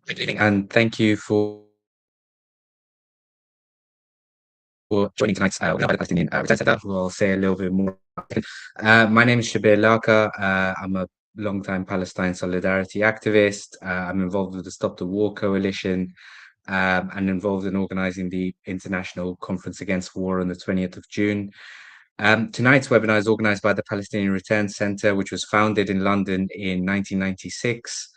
Good evening, and thank you for joining tonight's webinar by the Palestinian Return Center, who I'll say a little bit more about. My name is Shabir Laka. I'm a long-time Palestine solidarity activist. I'm involved with the Stop the War Coalition and involved in organizing the International Conference Against War on the 20th of June. Tonight's webinar is organized by the Palestinian Return Center, which was founded in London in 1996.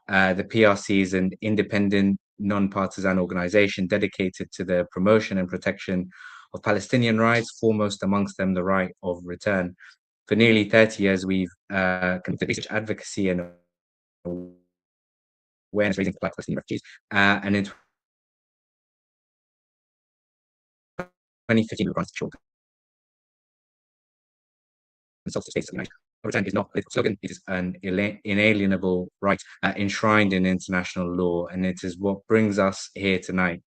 The PRC is an independent, non-partisan organization dedicated to the promotion and protection of Palestinian rights, foremost amongst them the right of return. For nearly 30 years, we've conducted research, advocacy, and awareness raising for Black Palestinian refugees. And in 2015, we launched children consultative states of the United. Return is not a political slogan, it is an inalienable right enshrined in international law, and it is what brings us here tonight.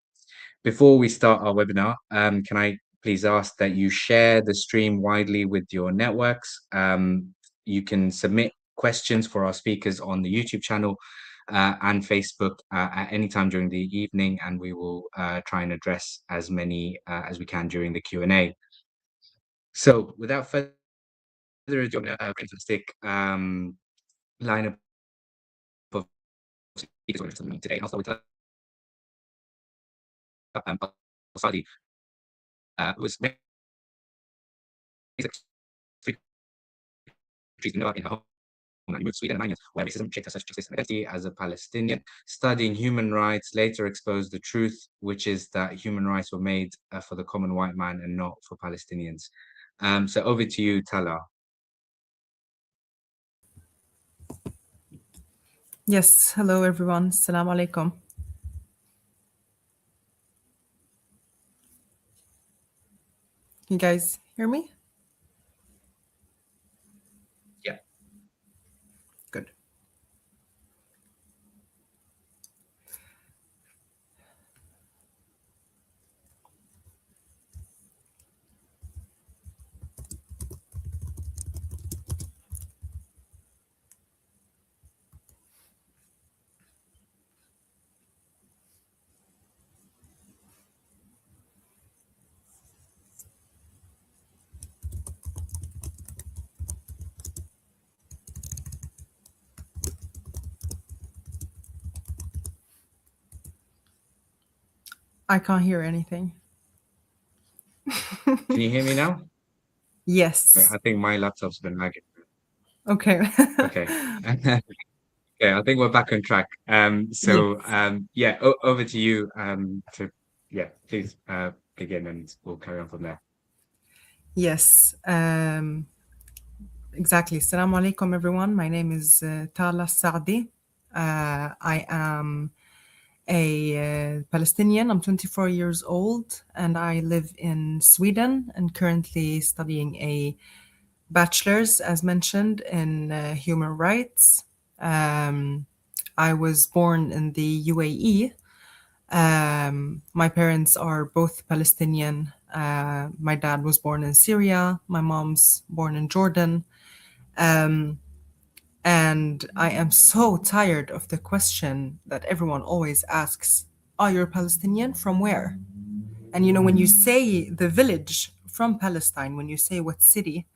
Before we start our webinar, can I please ask that you share the stream widely with your networks? You can submit questions for our speakers on the YouTube channel and Facebook at any time during the evening, and we will try and address as many as we can during the Q&A. So without further ado, I'm going to fantastic lineup of speakers with me today. I'll start with Al-Sadi, who was in her home. He moved to Sweden and Magnus, where racism shaped her social justice and identity as a Palestinian. Studying human rights later exposed the truth, which is that human rights were made for the common white man and not for Palestinians. So over to you, Tala. Yes, hello everyone. Assalamu alaikum. Can you guys hear me? Yeah. Good. I can't hear anything. Can you hear me now? Yes. Okay, I think my laptop's been lagging. Okay. Okay. Okay, I think we're back on track. Yeah, over to you please begin and we'll carry on from there. Yes. Exactly. Assalamu alaikum, everyone. My name is Tala Saadi. I am a Palestinian. I'm 24 years old and I live in Sweden and currently studying a bachelor's, as mentioned, in human rights. I was born in the UAE. My parents are both Palestinian. My dad was born in Syria. My mom's born in Jordan. And I am so tired of the question that everyone always asks, "Oh, you're Palestinian? From where?" And when you say the village from Palestine, when you say what city,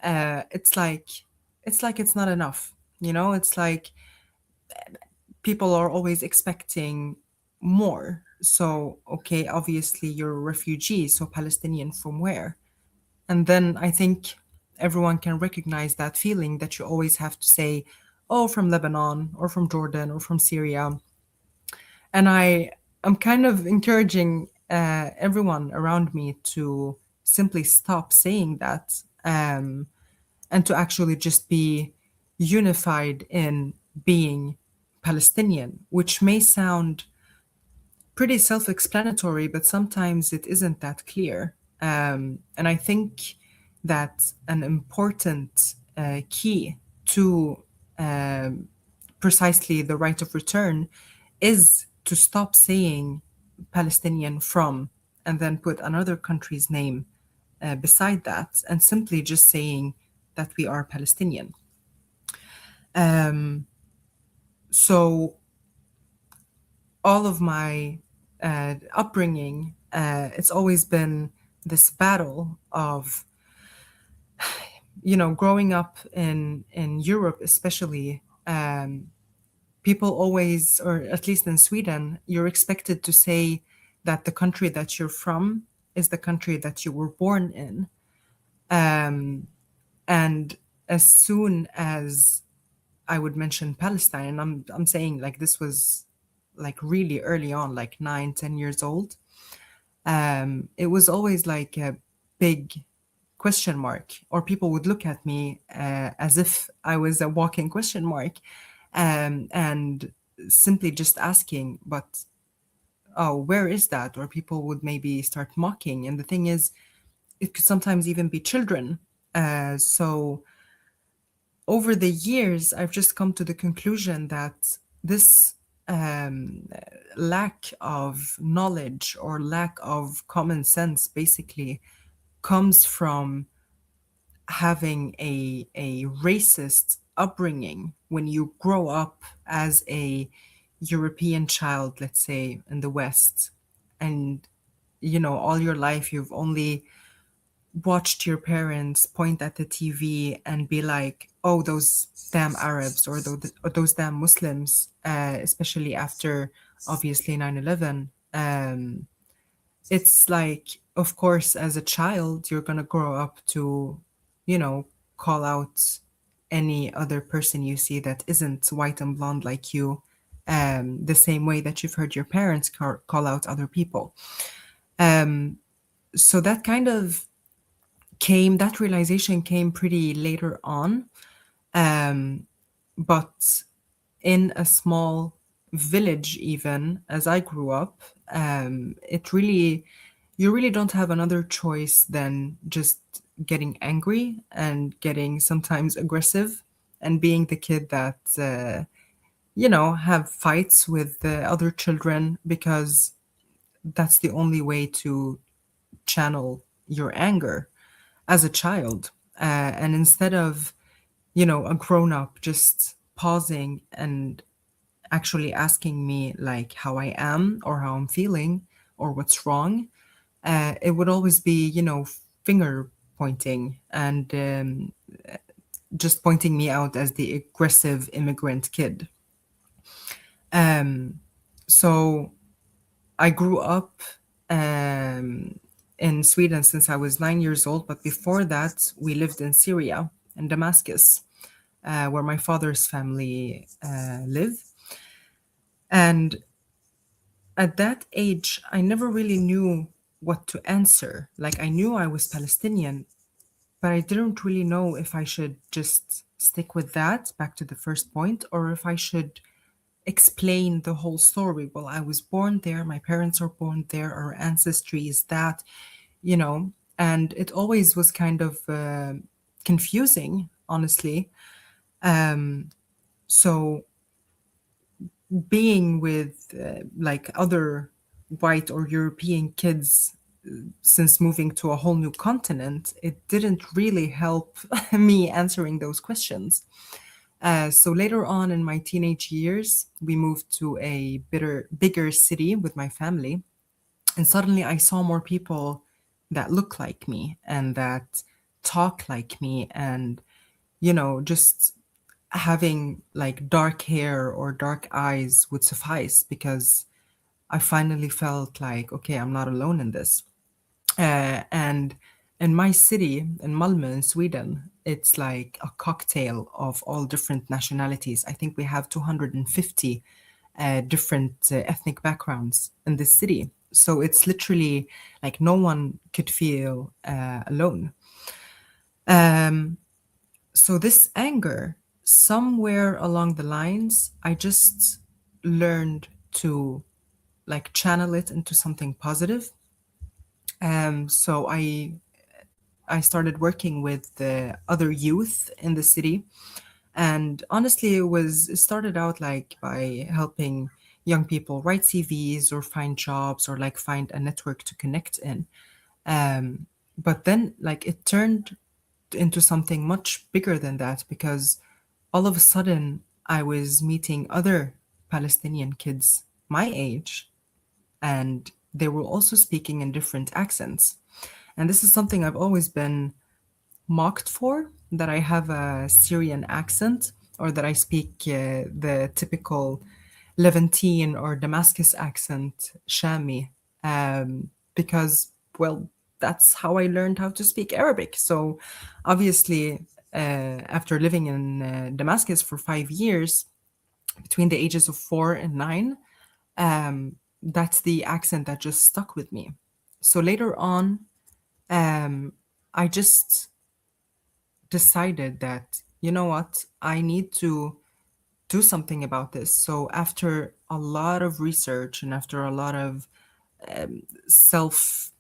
it's like it's not enough. It's like people are always expecting more. So, okay, obviously you're a refugee, so Palestinian from where? And then I think everyone can recognize that feeling that you always have to say, oh, from Lebanon or from Jordan or from Syria. And I'm kind of encouraging everyone around me to simply stop saying that and to actually just be unified in being Palestinian, which may sound pretty self-explanatory, but sometimes it isn't that clear. And I think that an important key to precisely the right of return is to stop saying Palestinian from and then put another country's name beside that and simply just saying that we are Palestinian. So all of my upbringing, it's always been this battle of, growing up in Europe, especially. People always, or at least in Sweden, you're expected to say that the country that you're from is the country that you were born in. And as soon as I would mention Palestine, and I'm saying like this was like really early on, like 9, 10 years old. It was always like a big question mark, or people would look at me as if I was a walking question mark, and simply just asking, but oh, where is that? Or people would maybe start mocking. And the thing is, it could sometimes even be children. So over the years, I've just come to the conclusion that this um, lack of knowledge or lack of common sense basically comes from having a racist upbringing when you grow up as a European child, let's say in the West, and all your life you've only watched your parents point at the TV and be like, oh, those damn Arabs, or those damn Muslims, especially after obviously 9/11. It's like, of course, as a child, you're going to grow up to, you know, call out any other person you see that isn't white and blonde like you, the same way that you've heard your parents call out other people. So that realization came pretty later on. But in a small village, even as I grew up, you really don't have another choice than just getting angry and getting sometimes aggressive and being the kid that, have fights with the other children because that's the only way to channel your anger as a child. And instead of, a grown up just pausing and actually asking me like how I am or how I'm feeling or what's wrong, it would always be, finger pointing and just pointing me out as the aggressive immigrant kid. So I grew up in Sweden since I was 9 years old, but before that, we lived in Syria, in Damascus, where my father's family live. And at that age, I never really knew what to answer. Like, I knew I was Palestinian, but I didn't really know if I should just stick with that, back to the first point, or if I should explain the whole story. Well, I was born there, my parents are born there, our ancestry is that, and it always was kind of confusing, honestly. So being with like other white or European kids since moving to a whole new continent, it didn't really help me answering those questions. So later on in my teenage years, we moved to a bigger city with my family. And suddenly I saw more people that look like me and that talk like me, and, just having like dark hair or dark eyes would suffice because I finally felt like, okay, I'm not alone in this. And in my city, in Malmö, in Sweden, it's like a cocktail of all different nationalities. I think we have 250 different ethnic backgrounds in this city. So it's literally like no one could feel alone. So this anger, somewhere along the lines, I just learned to like channel it into something positive. So I started working with the other youth in the city. And honestly, it started out like by helping young people write CVs or find jobs or like find a network to connect in. But then like it turned into something much bigger than that because all of a sudden I was meeting other Palestinian kids my age, and they were also speaking in different accents. And this is something I've always been mocked for, that I have a Syrian accent, or that I speak the typical Levantine or Damascus accent, Shami, because, well, that's how I learned how to speak Arabic. So obviously, after living in Damascus for 5 years, between the ages of 4 and 9, that's the accent that just stuck with me. So later on, I just decided that, you know what, I need to do something about this. So after a lot of research and after a lot of self,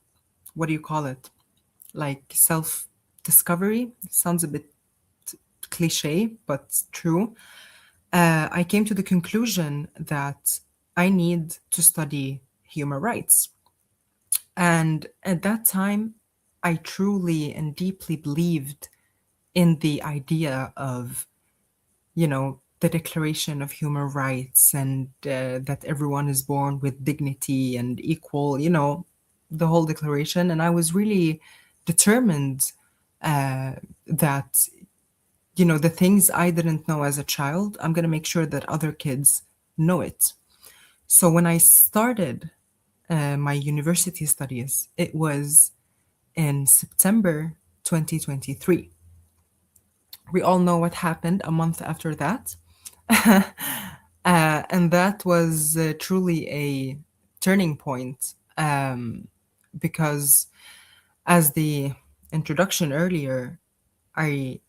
what do you call it? Like self discovery. Sounds a bit cliche, but true. I came to the conclusion that I need to study human rights. And at that time, I truly and deeply believed in the idea of, the Declaration of Human Rights, and that everyone is born with dignity and equal, the whole declaration. And I was really determined that, the things I didn't know as a child, I'm going to make sure that other kids know it. So when I started my university studies, it was in September 2023. We all know what happened a month after that. And that was truly a turning point, because, as the introduction earlier, I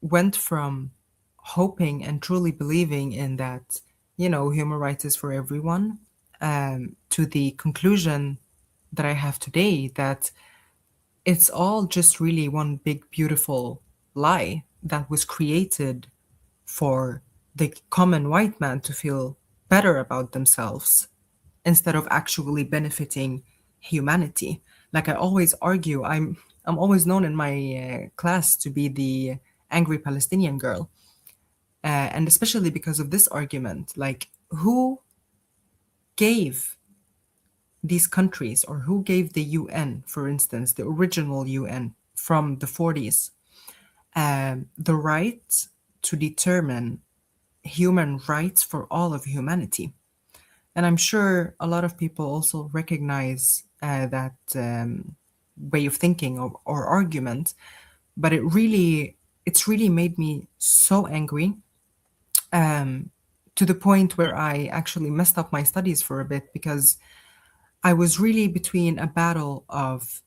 went from hoping and truly believing in that, human rights is for everyone, to the conclusion that I have today, that it's all just really one big, beautiful lie that was created for the common white man to feel better about themselves instead of actually benefiting humanity. Like I always argue, I'm always known in my class to be the angry Palestinian girl, and especially because of this argument. Like, who gave these countries, or who gave the UN, for instance, the original UN from the 40s, the right to determine human rights for all of humanity? And I'm sure a lot of people also recognize that way of thinking, or argument, but it's really made me so angry, to the point where I actually messed up my studies for a bit, because I was really between a battle of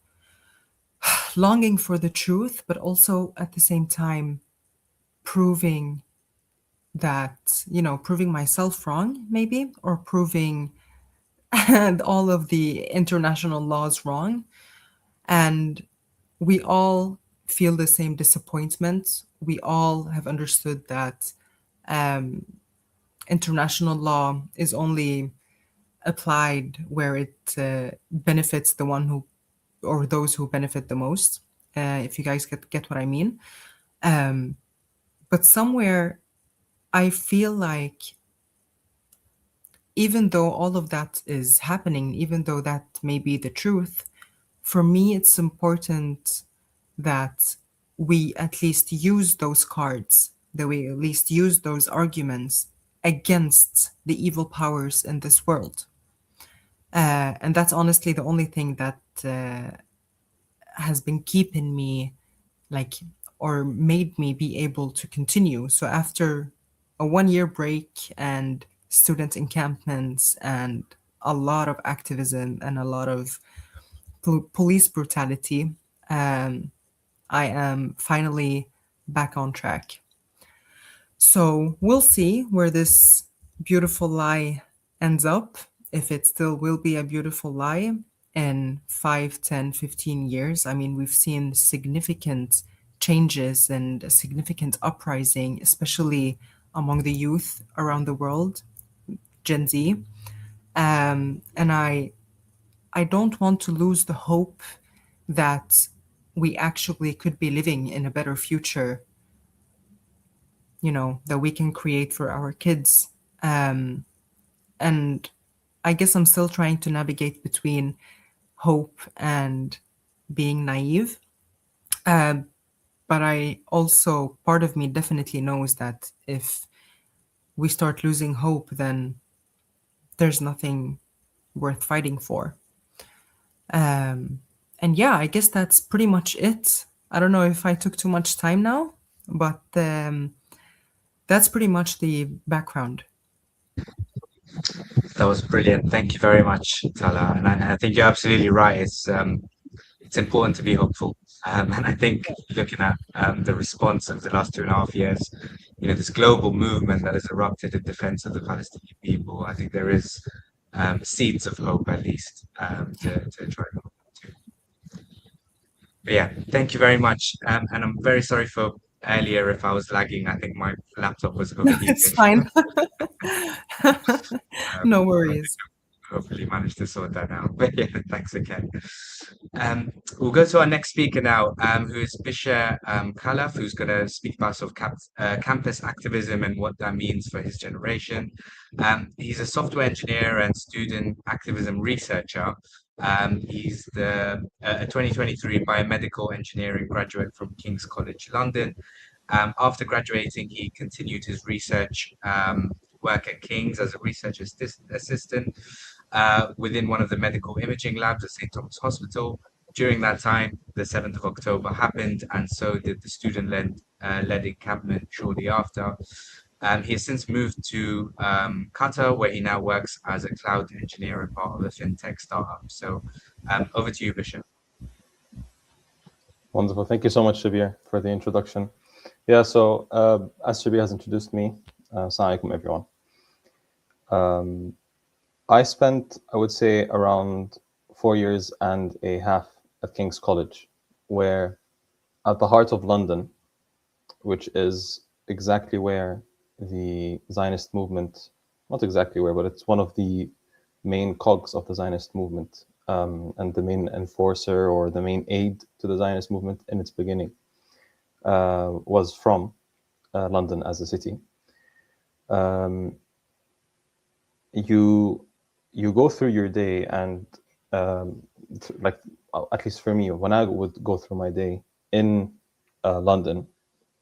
longing for the truth, but also at the same time proving that, proving myself wrong, maybe, or proving all of the international laws wrong. And we all feel the same disappointment. We all have understood that international law is only applied where it benefits the one who, or those who benefit the most. If you guys get what I mean. But somewhere I feel like, even though all of that is happening, even though that may be the truth, for me, it's important that we at least use those cards, that we at least use those arguments against the evil powers in this world. And that's honestly the only thing that has been keeping me, like, or made me be able to continue. So after a 1 year break and student encampments and a lot of activism and a lot of police brutality, I am finally back on track. So we'll see where this beautiful lie ends up, if it still will be a beautiful lie in 5, 10, 15 years. I mean, we've seen significant changes and a significant uprising, especially among the youth around the world, Gen Z. And I don't want to lose the hope that we actually could be living in a better future, that we can create for our kids. And I guess I'm still trying to navigate between hope and being naive. But I also, part of me definitely knows that if we start losing hope, then there's nothing worth fighting for. And yeah, I guess that's pretty much it. I don't know if I took too much time now, but that's pretty much the background. That was brilliant. Thank you very much, Tala. And I think you're absolutely right. It's important to be hopeful. And I think looking at the response of the last 2.5 years, this global movement that has erupted in defense of the Palestinian people, I think there is seeds of hope at least to try and hold on to. But yeah, thank you very much. And I'm very sorry for earlier if I was lagging. I think my laptop was It's overheating. fine. No I worries. hopefully managed to sort that out. But yeah, thanks again. We'll go to our next speaker now, who is Bisha Khalaf, who's going to speak about sort of campus activism and what that means for his generation. He's a software engineer and student activism researcher. He's a 2023 biomedical engineering graduate from King's College London. After graduating, he continued his research work at King's as a research assistant within one of the medical imaging labs at St. Thomas Hospital. During that time, the 7th of October happened, and so did the student-led encampment shortly after. He has since moved to Qatar, where he now works as a cloud engineer and part of a fintech startup. So over to you, Bishop. Wonderful. Thank you so much, Shabir, for the introduction. Yeah, so as Shabir has introduced me, Assalamu alaikum, everyone. I spent, I would say, around 4.5 years at King's College, where at the heart of London, which is exactly where the Zionist movement, not exactly where, but it's one of the main cogs of the Zionist movement, and the main enforcer or the main aid to the Zionist movement in its beginning, was from London as a city. You go through your day, and like, at least for me, when I would go through my day in London,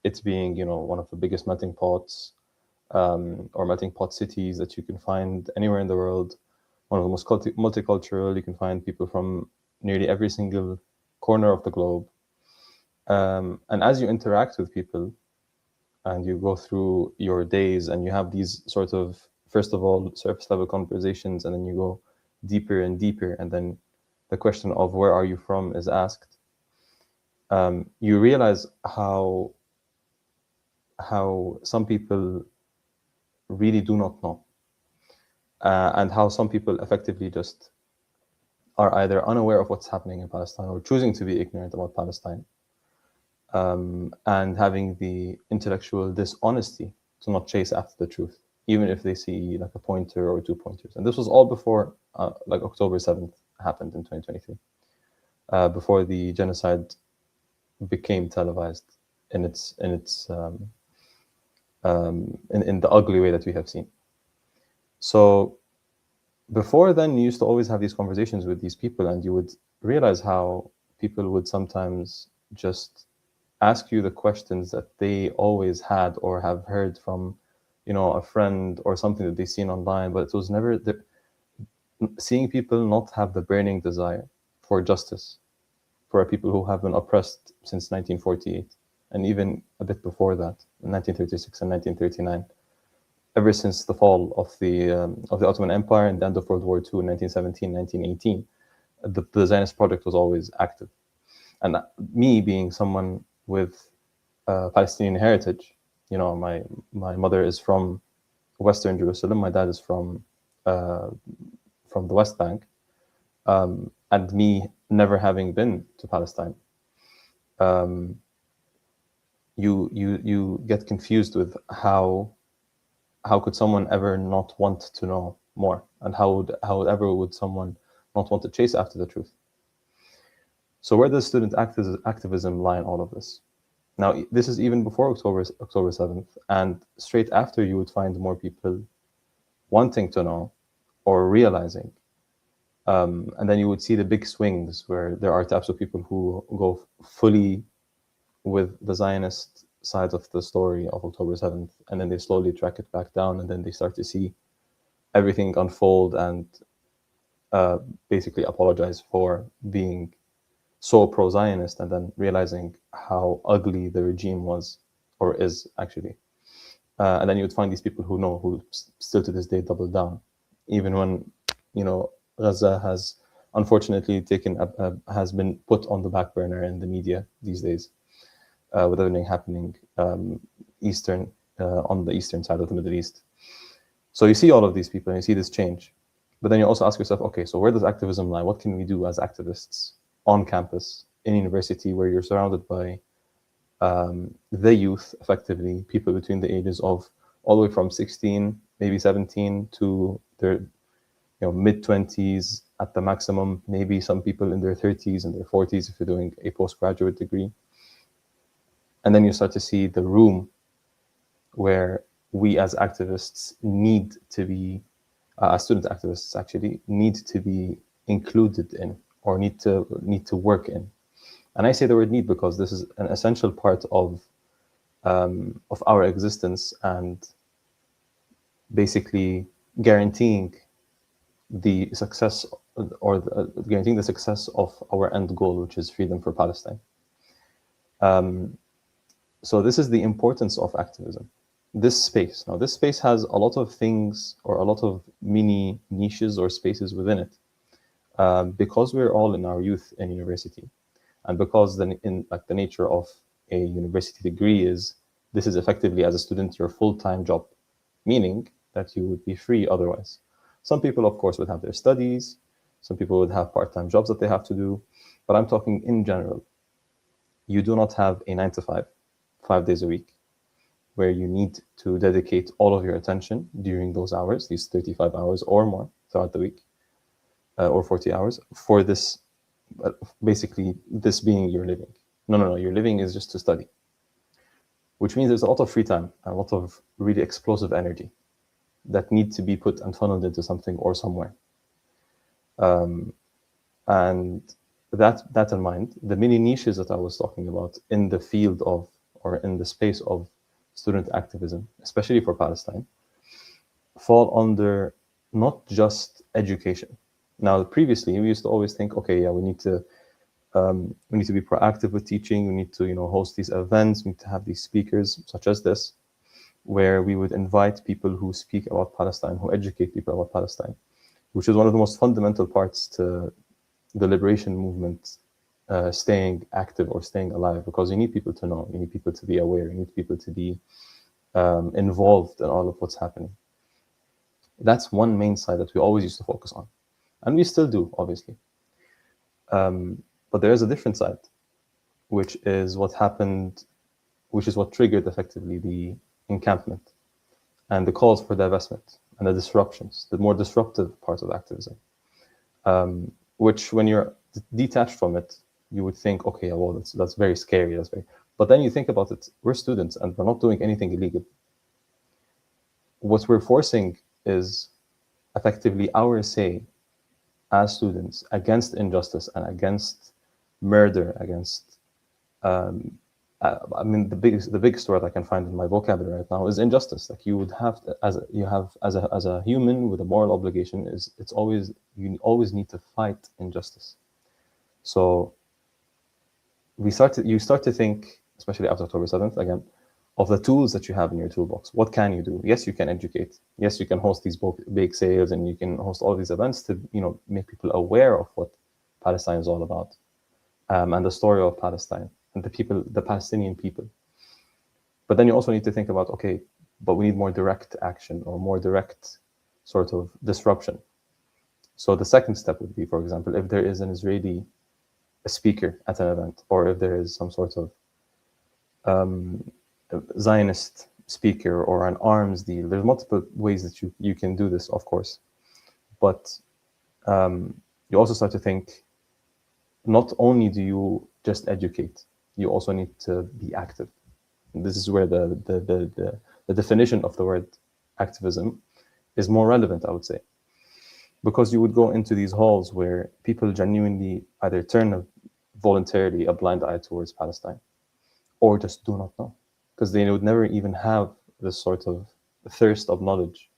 it's being, one of the biggest melting pots or melting pot cities that you can find anywhere in the world, one of the most multicultural. You can find people from nearly every single corner of the globe. And as you interact with people and you go through your days and you have these sort of, first of all, surface level conversations, and then you go deeper and deeper, and then the question of where are you from is asked, you realize how some people really do not know, and how some people effectively just are either unaware of what's happening in Palestine or choosing to be ignorant about Palestine, and having the intellectual dishonesty to not chase after the truth, even if they see like a pointer or 2 pointers. And this was all before like October 7th happened in 2023, before the genocide became televised in the ugly way that we have seen. So before then, you used to always have these conversations with these people, and you would realize how people would sometimes just ask you the questions that they always had or have heard from, a friend or something that they've seen online, but it was never seeing people not have the burning desire for justice for people who have been oppressed since 1948, and even a bit before that, in 1936 and 1939. Ever since the fall of the Ottoman Empire and the end of World War II in 1917, 1918, the Zionist project was always active. And me being someone with Palestinian heritage, my mother is from Western Jerusalem, my dad is from the West Bank, and me never having been to Palestine, you get confused with how could someone ever not want to know more, and how ever would someone not want to chase after the truth? So where does student activism lie in all of this? Now, this is even before October 7th, and straight after, you would find more people wanting to know or realizing. And then you would see the big swings where there are types of people who go fully with the Zionist side of the story of October 7th, and then they slowly track it back down, and then they start to see everything unfold and basically apologize for being so pro-Zionist, and then realizing how ugly the regime was, or is actually. And then you would find these people who still to this day double down, even when, Gaza has unfortunately has been put on the back burner in the media these days, with everything happening on the eastern side of the Middle East. So you see all of these people and you see this change, but then you also ask yourself, okay, so where does activism lie? What can we do as activists on campus, in university, where you're surrounded by the youth, effectively, people between the ages of all the way from 16, maybe 17 to their mid-20s at the maximum, maybe some people in their 30s and their 40s if you're doing a postgraduate degree. And then you start to see the room where we as activists need to be, as student activists actually, need to be included in, or need to work in. And I say the word need because this is an essential part of our existence, and basically guaranteeing the success, or guaranteeing the success of our end goal, which is freedom for Palestine. So this is the importance of activism. This space has a lot of things, or a lot of mini niches or spaces within it, because we're all in our youth in university, and because the nature of a university degree is, this is effectively, as a student, your full-time job, meaning that you would be free otherwise. Some people, of course, would have their studies. Some people would have part-time jobs that they have to do. But I'm talking in general. You do not have a 9 to 5, 5 days a week, where you need to dedicate all of your attention during those hours, these 35 hours or more throughout the week, or 40 hours, for this, basically, this being your living. No, your living is just to study, which means there's a lot of free time and a lot of really explosive energy that need to be put and funneled into something or somewhere. And that in mind, the many niches that I was talking about in the field of, or in the space of student activism, especially for Palestine, fall under not just education. Now, previously, we used to always think, okay, yeah, we need to be proactive with teaching. We need to, host these events. We need to have these speakers such as this, where we would invite people who speak about Palestine, who educate people about Palestine, which is one of the most fundamental parts to the liberation movement staying active or staying alive, because you need people to know, you need people to be aware, you need people to be involved in all of what's happening. That's one main side that we always used to focus on, and we still do, obviously. But there is a different side, which is what happened, which is what triggered effectively the encampment and the calls for divestment and the disruptions, the more disruptive part of activism, which when you're detached from it, you would think, okay, well, that's very scary. But then you think about it, we're students and we're not doing anything illegal. What we're forcing is effectively our say as students against injustice and against murder, against the biggest word I can find in my vocabulary right now is injustice. Like you would have to, as a human with a moral obligation, you always need to fight injustice. So you start to think, especially after October 7th, again, of the tools that you have in your toolbox. What can you do? Yes, you can educate. Yes, you can host these big sales, and you can host all these events to make people aware of what Palestine is all about, and the story of Palestine and the Palestinian people. But then you also need to think about, okay, but we need more direct action or more direct sort of disruption. So the second step would be, for example, if there is an Israeli speaker at an event, or if there is some sort of Zionist speaker or an arms deal. There's multiple ways that you can do this, of course. But you also start to think, not only do you just educate, you also need to be active. And this is where the definition of the word activism is more relevant, I would say. because you would go into these halls where people genuinely either turn voluntarily a blind eye towards Palestine, or just do not know, because they would never even have this sort of thirst of knowledge,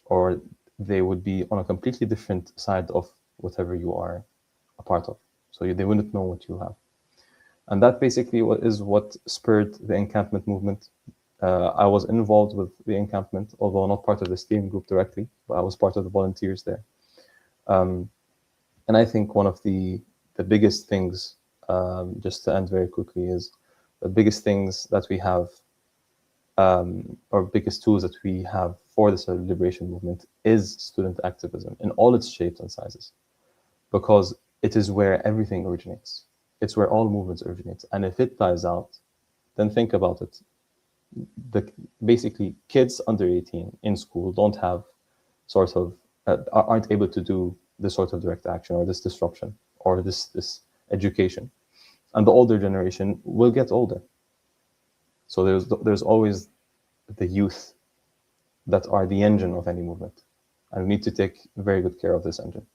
or they would be on a completely different side of whatever you are a part of. So they wouldn't know what you have. And that basically is what spurred the encampment movement. I was involved with the encampment, although not part of the steering group directly, but I was part of the volunteers there. And I think one of the biggest things, just to end very quickly, is the biggest things that we have, or biggest tools that we have for the liberation movement is student activism in all its shapes and sizes, because it is where everything originates. It's where all movements originate. And if it dies out, then think about it. Basically, kids under 18 in school don't have sort of, aren't able to do this sort of direct action or this disruption or this education. And the older generation will get older. So there's always the youth that are the engine of any movement. And we need to take very good care of this engine.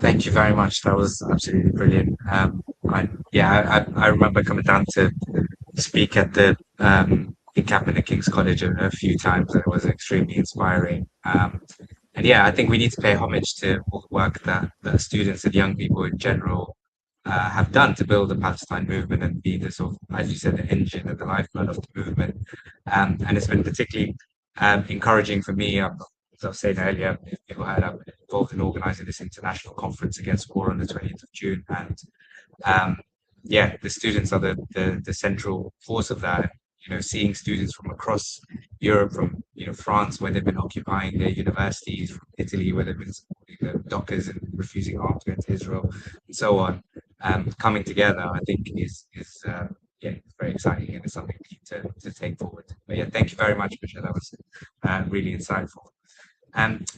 Thank you very much. That was absolutely brilliant. I remember coming down to speak at the encampment at King's College a few times, and it was extremely inspiring. And yeah, I think we need to pay homage to all the work that students and young people in general have done to build the Palestine movement and be the sort of, as you said, the engine and the lifeblood of the movement. And it's been particularly encouraging for me. As I was saying earlier, if people heard, I'm involved in organising this international conference against war on the 20th of June. And the students are the central force of that. You know, seeing students from across Europe, from France, where they've been occupying their universities, from Italy, where they've been supporting the Dockers and refusing arms to go to Israel, and so on, coming together, I think is very exciting, and it's something we need to take forward. But yeah, thank you very much, Michelle. That was really insightful.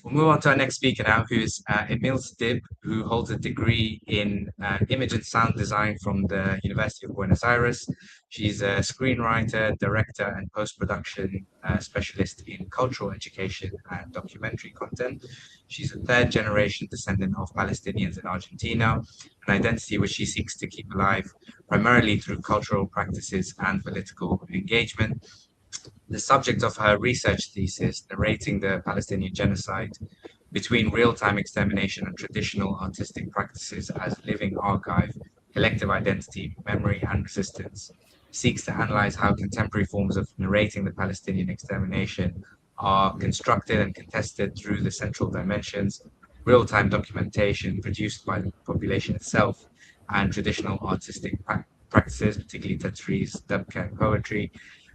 We'll move on to our next speaker now, who is Emil Stib, who holds a degree in image and sound design from the University of Buenos Aires. She's a screenwriter, director, and post-production specialist in cultural education and documentary content. She's a third-generation descendant of Palestinians in Argentina, an identity which she seeks to keep alive primarily through cultural practices and political engagement. The subject of her research thesis, narrating the Palestinian genocide between real-time extermination and traditional artistic practices as living archive, collective identity, memory, and resistance, seeks to analyze how contemporary forms of narrating the Palestinian extermination are constructed and contested through the central dimensions, real-time documentation produced by the population itself, and traditional artistic practices, particularly tatreez, dabka, and poetry,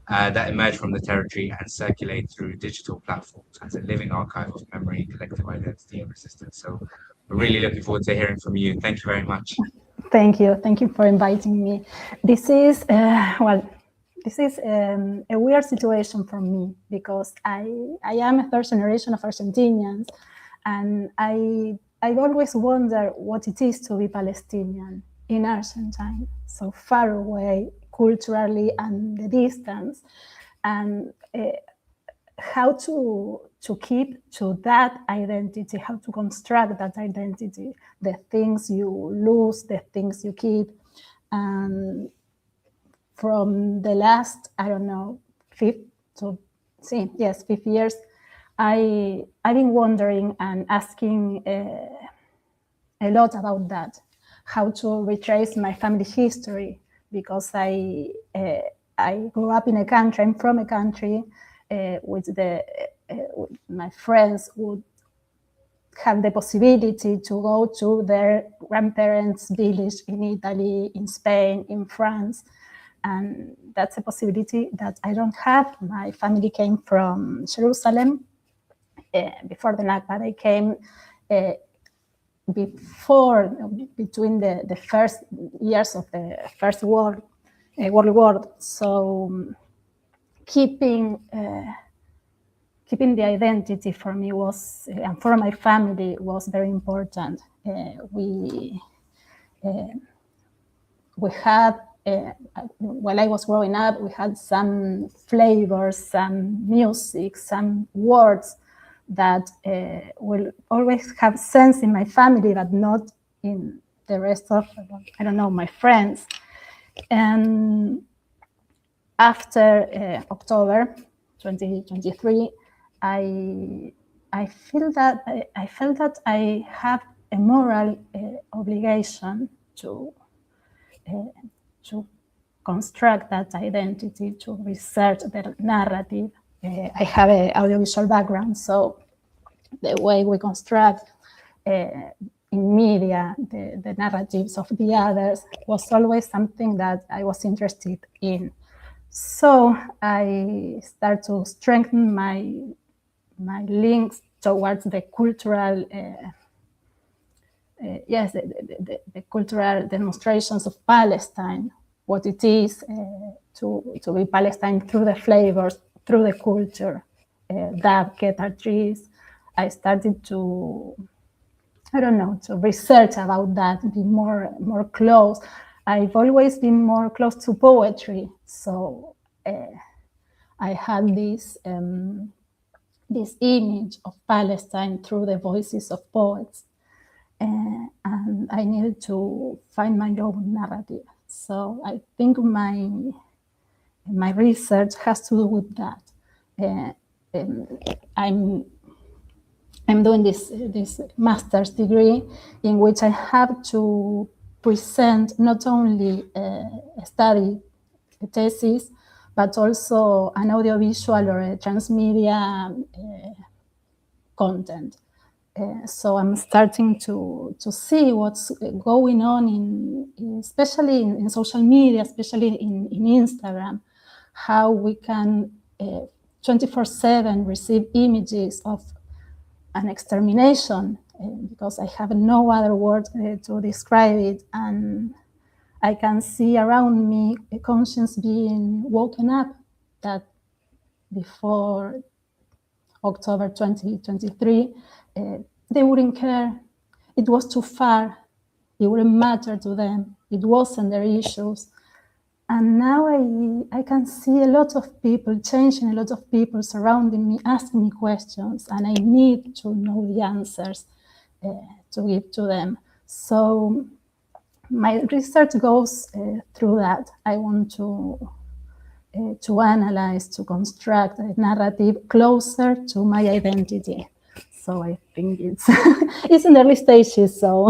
that emerge from the territory and circulate through digital platforms as a living archive of memory, collective identity, and resistance. So we're really looking forward to hearing from you. Thank you very much. Thank you. Thank you for inviting me. This is, a weird situation for me because I am a third generation of Argentinians, and I always wonder what it is to be Palestinian in Argentina, so far away culturally and the distance, and how to keep to that identity, how to construct that identity, the things you lose, the things you keep. And from the last, I don't know, 5 years, I've been wondering and asking a lot about that, how to retrace my family history, because I grew up in a country, I'm from a country with my friends would have the possibility to go to their grandparents' village in Italy, in Spain, in France. And that's a possibility that I don't have. My family came from Jerusalem before the Nakba. They came between the first years of the First World War. So keeping the identity for me was, and for my family, was very important. We had while I was growing up, we had some flavors, some music, some words that will always have sense in my family, but not in the rest of, I don't know, my friends. And after October 2023, I feel that I felt that I have a moral obligation to construct that identity, to research the narrative. I have an audiovisual background, so the way we construct in media the narratives of the others was always something that I was interested in. So I start to strengthen my links towards the cultural, the cultural demonstrations of Palestine, what it is to be Palestine through the flavors, through the culture, dab, ketar trees. I started to, I don't know, to research about that, be more close. I've always been more close to poetry, so I had this this image of Palestine through the voices of poets, and I needed to find my own narrative. So I think my research has to do with that. I'm doing this master's degree in which I have to present not only a study, a thesis, but also an audiovisual or a transmedia content. So I'm starting to see what's going on especially in social media, especially in Instagram, how we can 24/7 receive images of an extermination, because I have no other word to describe it. And I can see around me a conscience being woken up that before October 2023, they wouldn't care. It was too far. It wouldn't matter to them. It wasn't their issues. And now I can see a lot of people changing, a lot of people surrounding me, asking me questions, and I need to know the answers to give to them. So my research goes through that. I want to analyze, to construct a narrative closer to my identity. So I think it's it's in the early stages. So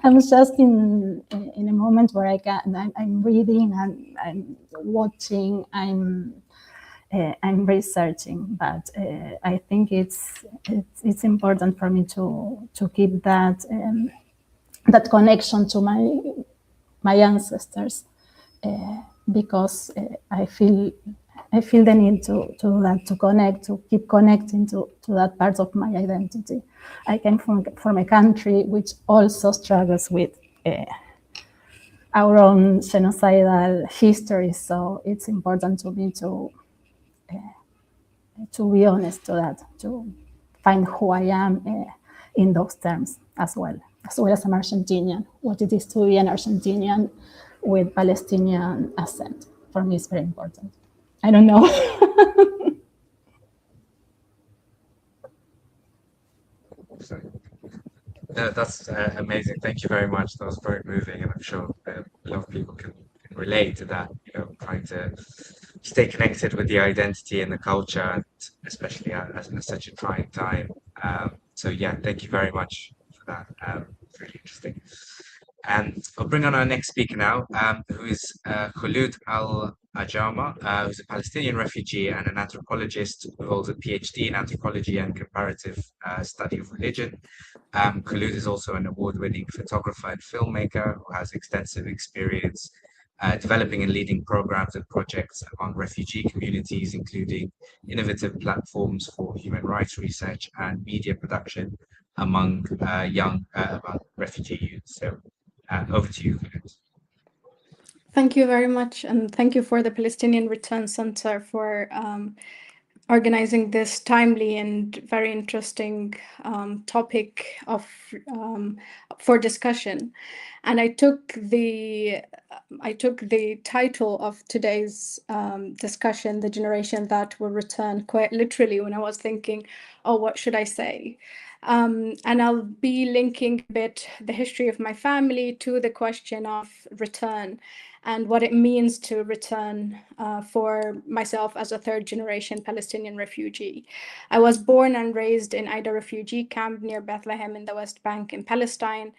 I'm just in a moment where I'm reading and I'm watching, I'm researching. But I think it's important for me to keep that that connection to my ancestors, because I feel the need to do that, to connect, to keep connecting to that part of my identity. I came from a country which also struggles with our own genocidal history, so it's important to me to be honest to that, to find who I am in those terms as well as an Argentinian, what it is to be an Argentinian with Palestinian accent. For me, it's very important. I don't know. That's amazing. Thank you very much. That was very moving, and I'm sure a lot of people can relate to that. You know, trying to stay connected with the identity and the culture, and especially at such a trying time. So yeah, thank you very much for that. It's really interesting. I'll bring on our next speaker now, who is Khulud Al-Ajama, who's a Palestinian refugee and an anthropologist who holds a PhD in anthropology and comparative study of religion. Khulud is also an award-winning photographer and filmmaker who has extensive experience developing and leading programs and projects among refugee communities, including innovative platforms for human rights research and media production among young refugee youth. So over to you, Khulud. Thank you very much, and thank you for the Palestinian Return Center for organizing this timely and very interesting topic for discussion. And I took the title of today's discussion, "The Generation That Will Return," quite literally when I was thinking, oh, what should I say? And I'll be linking a bit the history of my family to the question of return and what it means to return for myself as a third-generation Palestinian refugee. I was born and raised in Aida refugee camp near Bethlehem in the West Bank in Palestine.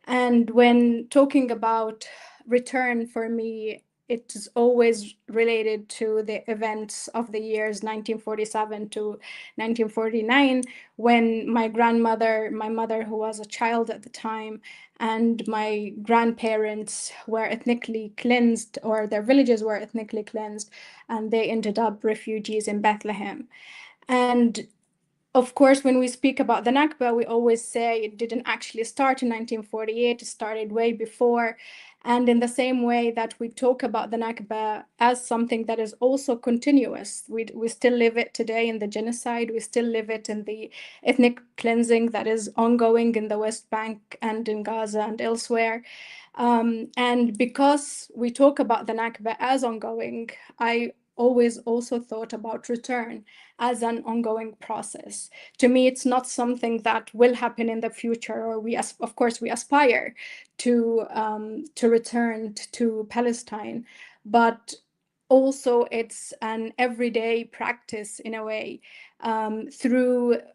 And when talking about return for me, it is always related to the events of the years 1947 to 1949, when my grandmother, my mother, who was a child at the time, and my grandparents were ethnically cleansed, or their villages were ethnically cleansed, and they ended up refugees in Bethlehem. And of course, when we speak about the Nakba, we always say it didn't actually start in 1948, it started way before. And in the same way that we talk about the Nakba as something that is also continuous, we still live it today in the genocide, we still live it in the ethnic cleansing that is ongoing in the West Bank and in Gaza and elsewhere. And because we talk about the Nakba as ongoing, I always also thought about return as an ongoing process. To me, it's not something that will happen in the future, or of course, we aspire to return to Palestine, but also it's an everyday practice in a way.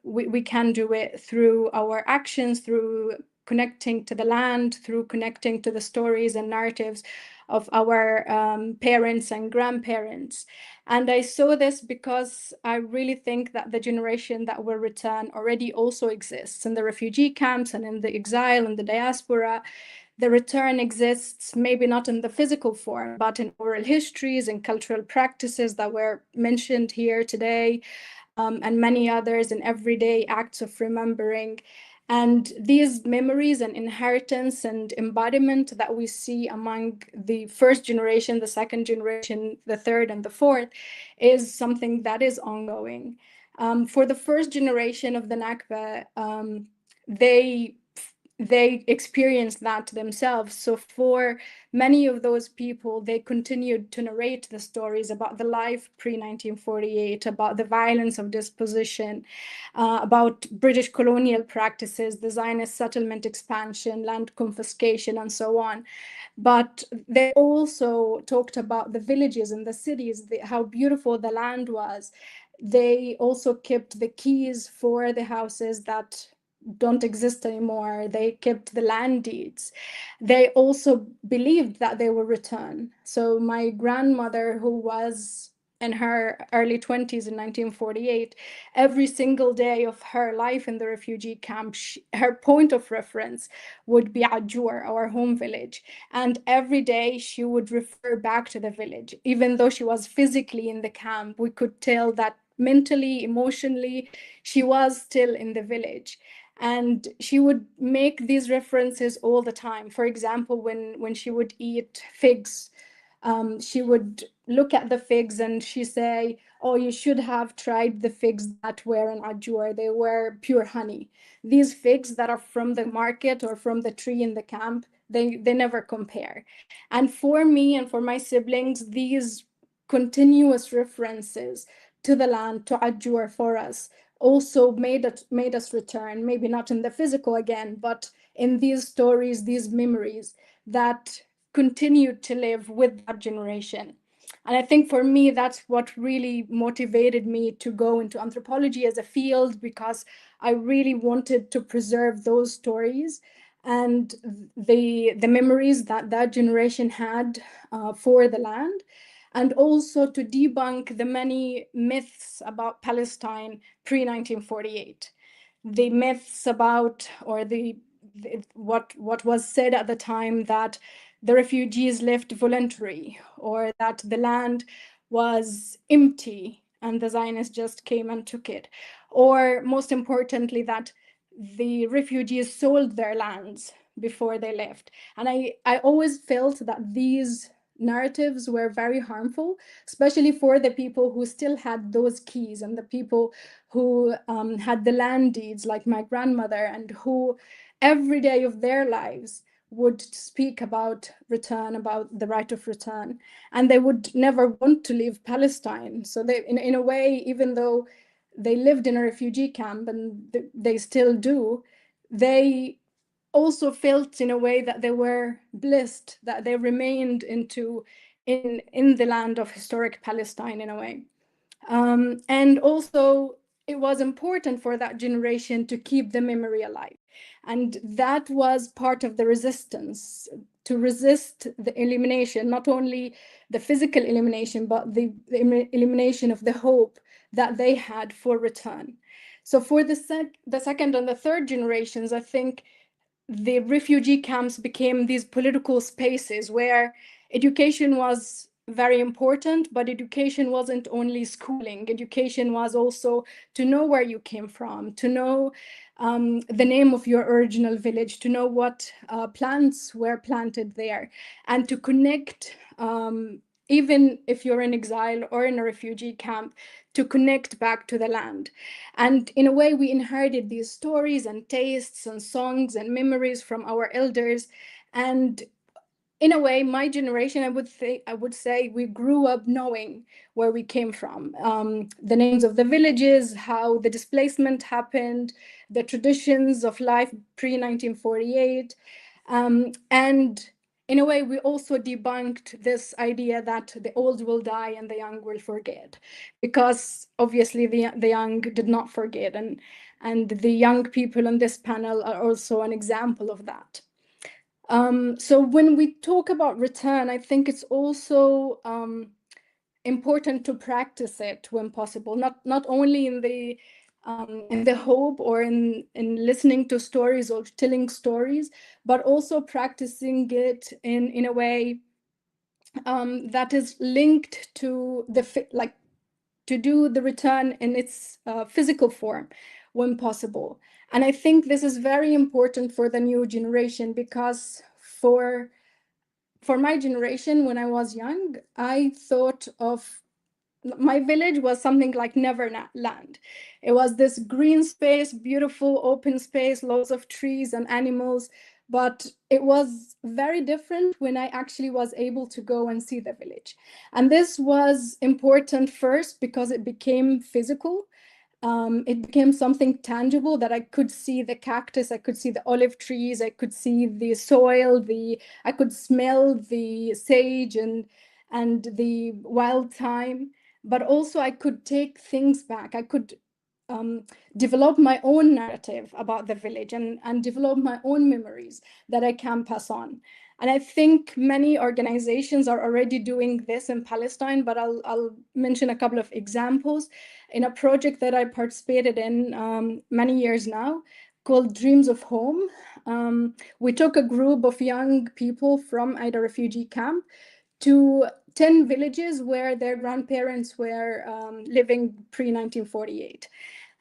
We can do it through our actions, through connecting to the land, through connecting to the stories and narratives of our parents and grandparents. And I saw this because I really think that the generation that will return already also exists in the refugee camps and in the exile and the diaspora. The return exists, maybe not in the physical form, but in oral histories and cultural practices that were mentioned here today, and many others in everyday acts of remembering. And these memories and inheritance and embodiment that we see among the first generation, the second generation, the third and the fourth is something that is ongoing. For the first generation of the Nakba, they experienced that themselves. So for many of those people, they continued to narrate the stories about the life pre-1948, about the violence of dispossession, about British colonial practices, the Zionist settlement expansion, land confiscation, and so on. But they also talked about the villages and the cities, how beautiful the land was. They also kept the keys for the houses that don't exist anymore. They kept the land deeds. They also believed that they will return. So my grandmother, who was in her early 20s in 1948, every single day of her life in the refugee camp, her point of reference would be Ajur, our home village. And every day she would refer back to the village. Even though she was physically in the camp, we could tell that mentally, emotionally, she was still in the village. And she would make these references all the time. For example, when she would eat figs, she would look at the figs and she say, oh, you should have tried the figs that were in Ajur. They were pure honey. These figs that are from the market or from the tree in the camp, they never compare. And for me and for my siblings, these continuous references to the land, to Ajur for us, also made us return, maybe not in the physical again, but in these stories, these memories that continued to live with that generation. And I think for me, that's what really motivated me to go into anthropology as a field, because I really wanted to preserve those stories and the memories that that generation had for the land, and also to debunk the many myths about Palestine pre-1948. The myths about, or what was said at the time, that the refugees left voluntary, or that the land was empty and the Zionists just came and took it. Or most importantly, that the refugees sold their lands before they left. And I always felt that these narratives were very harmful, especially for the people who still had those keys and the people who had the land deeds, like my grandmother, and who every day of their lives would speak about return, about the right of return, and they would never want to leave Palestine. So they, in a way, even though they lived in a refugee camp, and they still do, they also felt in a way that they were blessed, that they remained in the land of historic Palestine in a way. And also it was important for that generation to keep the memory alive. And that was part of the resistance, to resist the elimination, not only the physical elimination, but the elimination of the hope that they had for return. So for the second and the third generations, I think the refugee camps became these political spaces where education was very important, but education wasn't only schooling. Education was also to know where you came from, to know the name of your original village, to know what plants were planted there, and to connect, even if you're in exile or in a refugee camp, to connect back to the land. And in a way, we inherited these stories and tastes and songs and memories from our elders. And in a way, my generation, I would say we grew up knowing where we came from, the names of the villages, how the displacement happened, the traditions of life pre-1948. And in a way, we also debunked this idea that the old will die and the young will forget, because obviously the young did not forget. And the young people on this panel are also an example of that. So when we talk about return, I think it's also important to practice it when possible, not only in the hope or in listening to stories or telling stories, but also practicing it in a way that is linked to to do the return in its physical form when possible. And I think this is very important for the new generation, because for my generation, when I was young, I thought of my village was something like Neverland. It was this green space, beautiful open space, lots of trees and animals, but it was very different when I actually was able to go and see the village. And this was important first because it became physical. It became something tangible, that I could see the cactus, I could see the olive trees, I could see the soil, I could smell the sage and the wild thyme, but also I could take things back. I could develop my own narrative about the village and develop my own memories that I can pass on. And I think many organizations are already doing this in Palestine, but I'll mention a couple of examples. In a project that I participated in many years now, called Dreams of Home, we took a group of young people from Aida refugee camp to 10 villages where their grandparents were living pre-1948.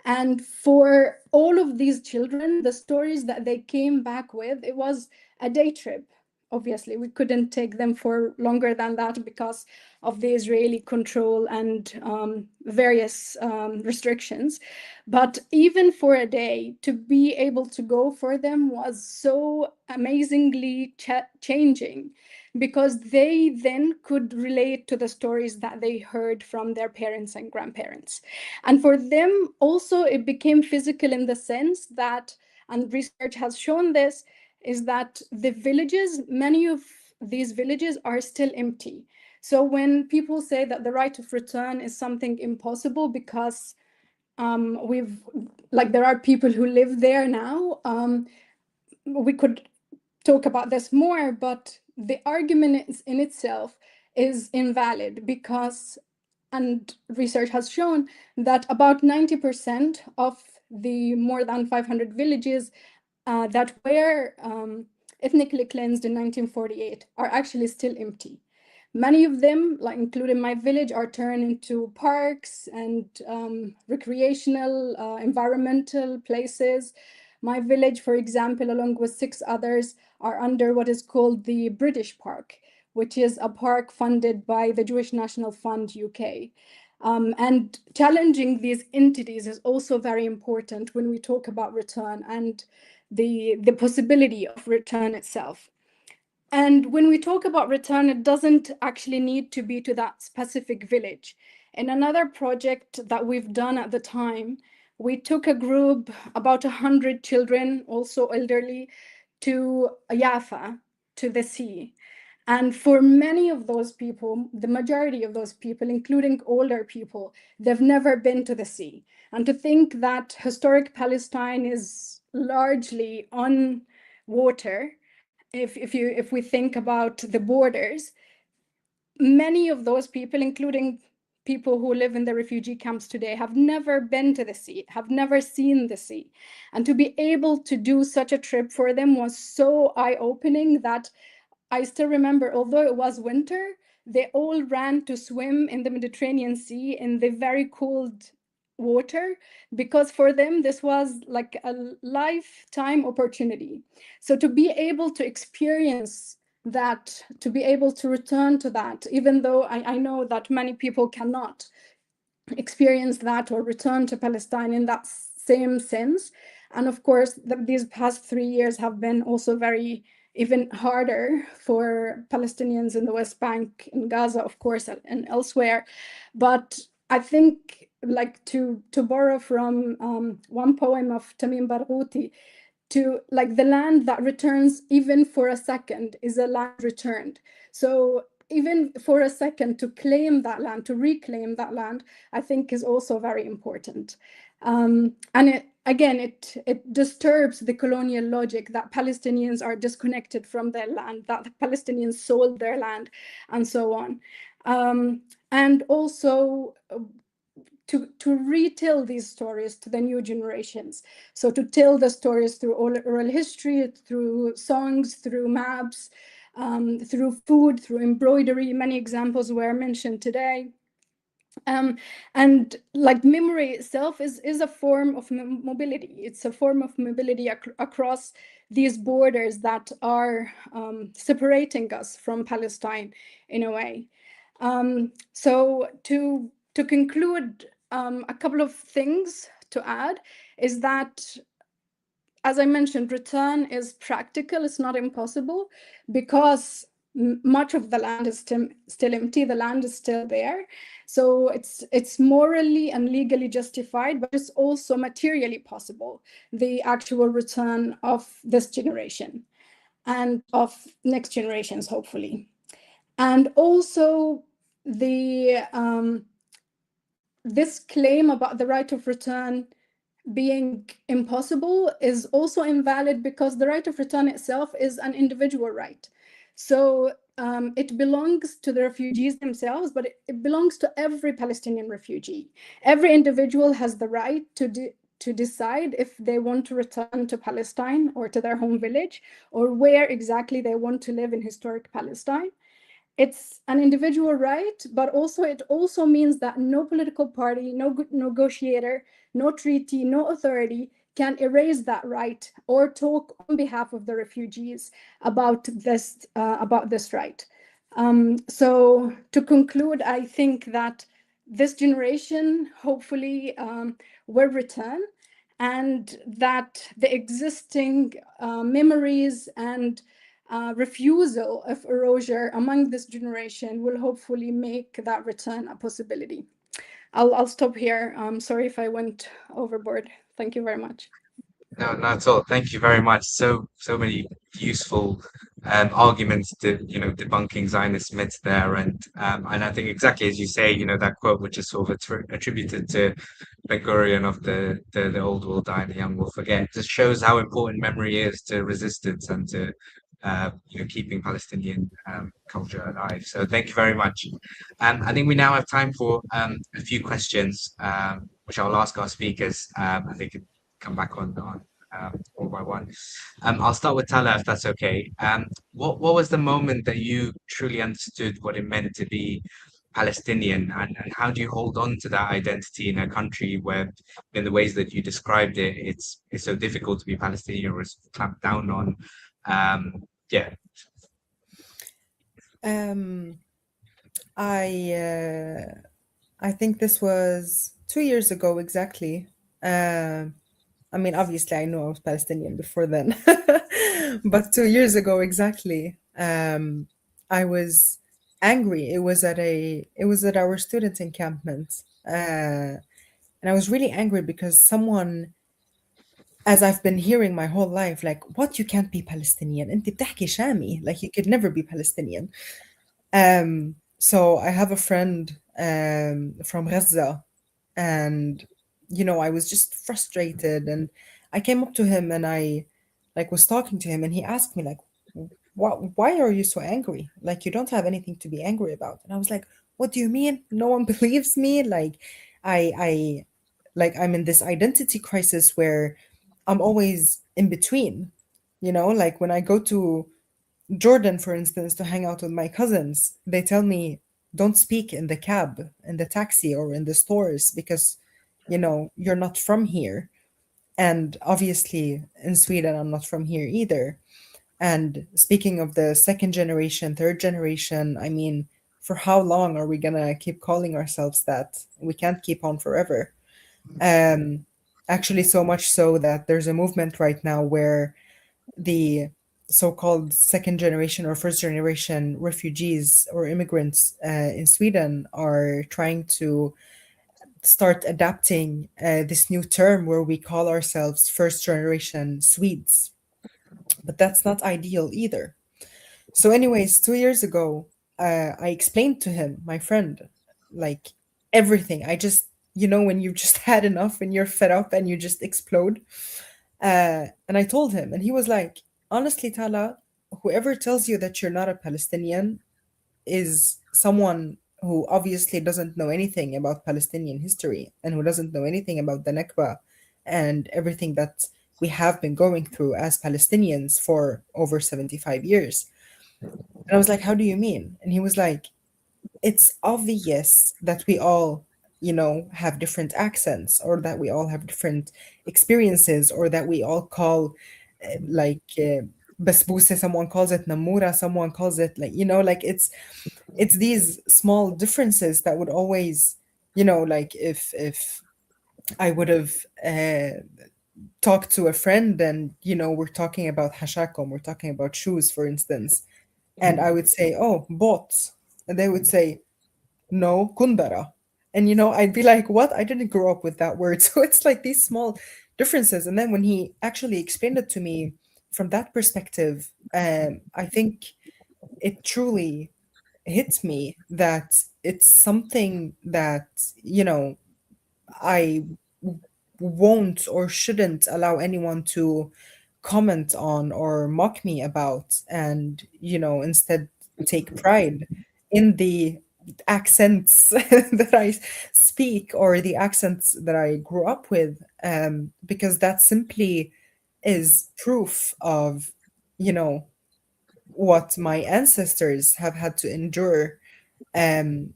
And for all of these children, the stories that they came back with, it was a day trip. Obviously, we couldn't take them for longer than that because of the Israeli control and various restrictions. But even for a day, to be able to go for them was so amazingly changing, because they then could relate to the stories that they heard from their parents and grandparents. And for them also, it became physical in the sense that, and research has shown this, is that the villages, many of these villages are still empty. So when people say that the right of return is something impossible because there are people who live there now, we could talk about this more, but the argument in itself is invalid, because, and research has shown that about 90% of the more than 500 villages that were ethnically cleansed in 1948 are actually still empty. Many of them, like including my village, are turned into parks and recreational, environmental places. My village, for example, along with 6 others, are under what is called the British Park, which is a park funded by the Jewish National Fund UK. And challenging these entities is also very important when we talk about return and the possibility of return itself. And when we talk about return, it doesn't actually need to be to that specific village. In another project that we've done at the time, we took a group, about 100 children, also elderly, to Jaffa, to the sea. And for many of those people, the majority of those people, including older people, they've never been to the sea. And to think that historic Palestine is largely on water, if we think about the borders, many of those people, including people who live in the refugee camps today, have never been to the sea, have never seen the sea. And to be able to do such a trip for them was so eye-opening that I still remember, although it was winter, they all ran to swim in the Mediterranean Sea in the very cold water, because for them this was like a lifetime opportunity. So to be able to experience that, to be able to return to that, even though I know that many people cannot experience that or return to Palestine in that same sense. And of course, these past 3 years have been also very even harder for Palestinians in the West Bank, in Gaza, of course, and elsewhere. But I think, like, to borrow from one poem of Tamim Barghouti, to like, the land that returns even for a second is a land returned. So even for a second, to claim that land, to reclaim that land, I think is also very important. And it disturbs the colonial logic that Palestinians are disconnected from their land, that the Palestinians sold their land, and so on. And also to retell these stories to the new generations. So to tell the stories through oral history, through songs, through maps, through food, through embroidery. Many examples were mentioned today. And like, memory itself is a form of mobility. It's a form of mobility across these borders that are separating us from Palestine in a way. So to conclude, a couple of things to add is that, as I mentioned, return is practical. It's not impossible, because much of the land is still empty. The land is still there. So it's morally and legally justified, but it's also materially possible, the actual return of this generation and of next generations, hopefully. And also this claim about the right of return being impossible is also invalid, because the right of return itself is an individual right. So it belongs to the refugees themselves, but it belongs to every Palestinian refugee. Every individual has the right to decide if they want to return to Palestine or to their home village, or where exactly they want to live in historic Palestine. It's an individual right, but also it also means that no political party, no negotiator, no treaty, no authority can erase that right or talk on behalf of the refugees about this right. So to conclude, I think that this generation hopefully will return, and that the existing memories and refusal of erasure among this generation will hopefully make that return a possibility. I'll stop here. Sorry if I went overboard. Thank you very much. No, not at all. Thank you very much. So many useful arguments to, debunking Zionist myths there, and I think exactly as you say, that quote, which is sort of attributed to Ben Gurion of the old will die and the young will forget, just shows how important memory is to resistance and to keeping Palestinian culture alive. So thank you very much. I think we now have time for a few questions, which I'll ask our speakers. They can come back on one by one. I'll start with Tala, if that's okay. What was the moment that you truly understood what it meant to be Palestinian, and how do you hold on to that identity in a country where, in the ways that you described it, it's so difficult to be Palestinian, or it's clamped down on? Yeah. Um, I think this was 2 years ago exactly. I mean, obviously, I knew I was Palestinian before then, but 2 years ago exactly, I was angry. It was at our student encampment, and I was really angry because someone, as I've been hearing my whole life, like, what, you can't be Palestinian? أنت بتحكي شامي, like you could never be Palestinian. So I have a friend from Gaza, and I was just frustrated, and I came up to him and I like was talking to him, and he asked me like, why are you so angry? Like you don't have anything to be angry about. And I was like, what do you mean? No one believes me? Like I like I'm in this identity crisis where I'm always in between. Like when I go to Jordan, for instance, to hang out with my cousins, they tell me, don't speak in the cab, in the taxi, or in the stores because, you're not from here. And obviously, in Sweden, I'm not from here either. And speaking of the second generation, third generation, I mean, for how long are we gonna keep calling ourselves that? We can't keep on forever. Um, Actually, so much so that there's a movement right now where the so-called second generation or first generation refugees or immigrants in Sweden are trying to start adapting this new term where we call ourselves first generation Swedes. But that's not ideal either. So, anyways, 2 years ago, I explained to him, my friend, like everything. I just, when you've just had enough and you're fed up and you just explode. And I told him, and he was like, honestly, Tala, whoever tells you that you're not a Palestinian is someone who obviously doesn't know anything about Palestinian history and who doesn't know anything about the Nakba and everything that we have been going through as Palestinians for over 75 years. And I was like, how do you mean? And he was like, it's obvious that we all, have different accents, or that we all have different experiences, or that we all call like basbousa, someone calls it namura, someone calls it like, like it's these small differences that would always, like if I would have talked to a friend and, we're talking about hashakom, we're talking about shoes, for instance, and I would say, oh, bots, and they would say, no, kundara. And I'd be like, what? I didn't grow up with that word. So it's like these small differences. And then when he actually explained it to me from that perspective, I think it truly hit me that it's something that, I won't or shouldn't allow anyone to comment on or mock me about, and instead take pride in the accents that I speak, or the accents that I grew up with, because that simply is proof of you know what my ancestors have had to endure, um,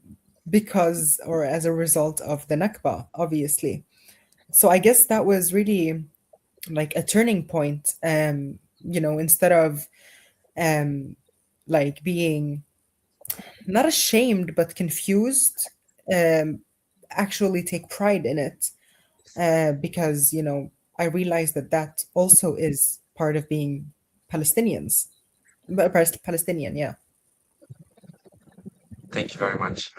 because or as a result of the Nakba, obviously. So I guess that was really like a turning point, instead of um like being not ashamed but confused, um actually take pride in it, because I realized that that also is part of being Palestinians, but Palestinian, yeah. Thank you very much.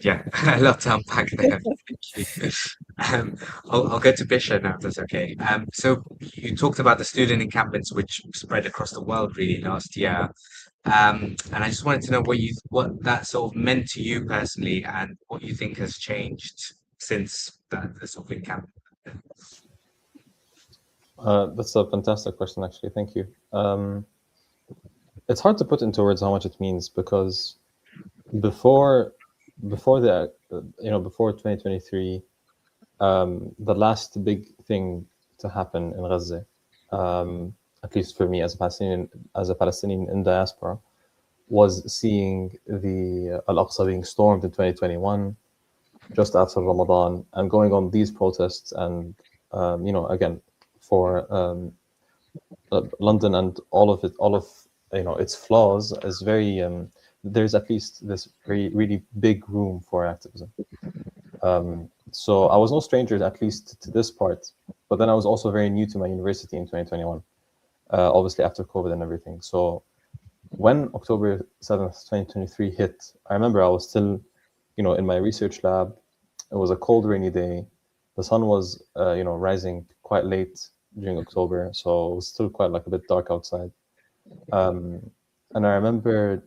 Yeah, a lot to unpack there. Thank you. Um, I'll go to Bisha now, if that's okay. So you talked about the student encampments which spread across the world really last year. And I just wanted to know what that sort of meant to you personally, and what you think has changed since that the sort of encampment. That's a fantastic question, actually. Thank you. It's hard to put into words how much it means, because before before 2023, the last big thing to happen in Gaza, at least for me as a Palestinian in diaspora, was seeing the Al-Aqsa being stormed in 2021, just after Ramadan, and going on these protests, and again, for London and all of its flaws, is very there's at least this really big room for activism. So I was no stranger, at least to this part, but then I was also very new to my university in 2021, obviously after COVID and everything. So when October 7th, 2023 hit, I remember I was still, in my research lab. It was a cold, rainy day. The sun was, rising quite late during October, so it was still quite like a bit dark outside. And I remember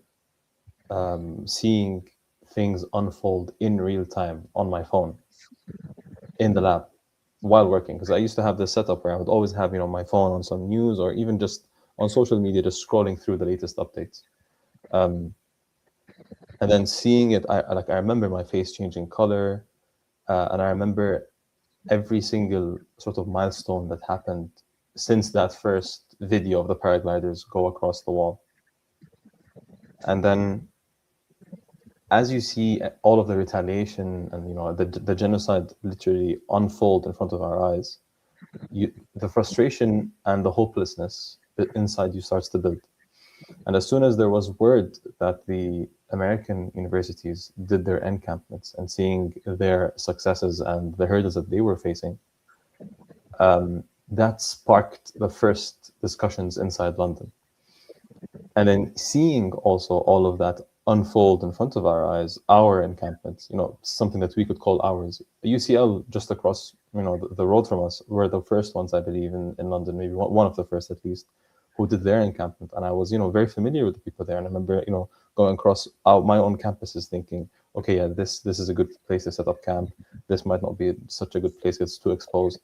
seeing things unfold in real time on my phone in the lab while working, because I used to have this setup where I would always have my phone on some news or even just on social media, just scrolling through the latest updates, and then seeing it. I remember my face changing color, and I remember every single sort of milestone that happened since that first video of the paragliders go across the wall. And then as you see all of the retaliation and the genocide literally unfold in front of our eyes, the frustration and the hopelessness inside you starts to build. And as soon as there was word that the American universities did their encampments and seeing their successes and the hurdles that they were facing, that sparked the first discussions inside London. And then seeing also all of that unfold in front of our eyes, our encampments, something that we could call ours. UCL, just across, the road from us, were the first ones, I believe, in London, maybe one of the first at least, who did their encampment. And I was, very familiar with the people there. And I remember, going across my own campuses thinking, okay, yeah, this is a good place to set up camp. This might not be such a good place, it's too exposed.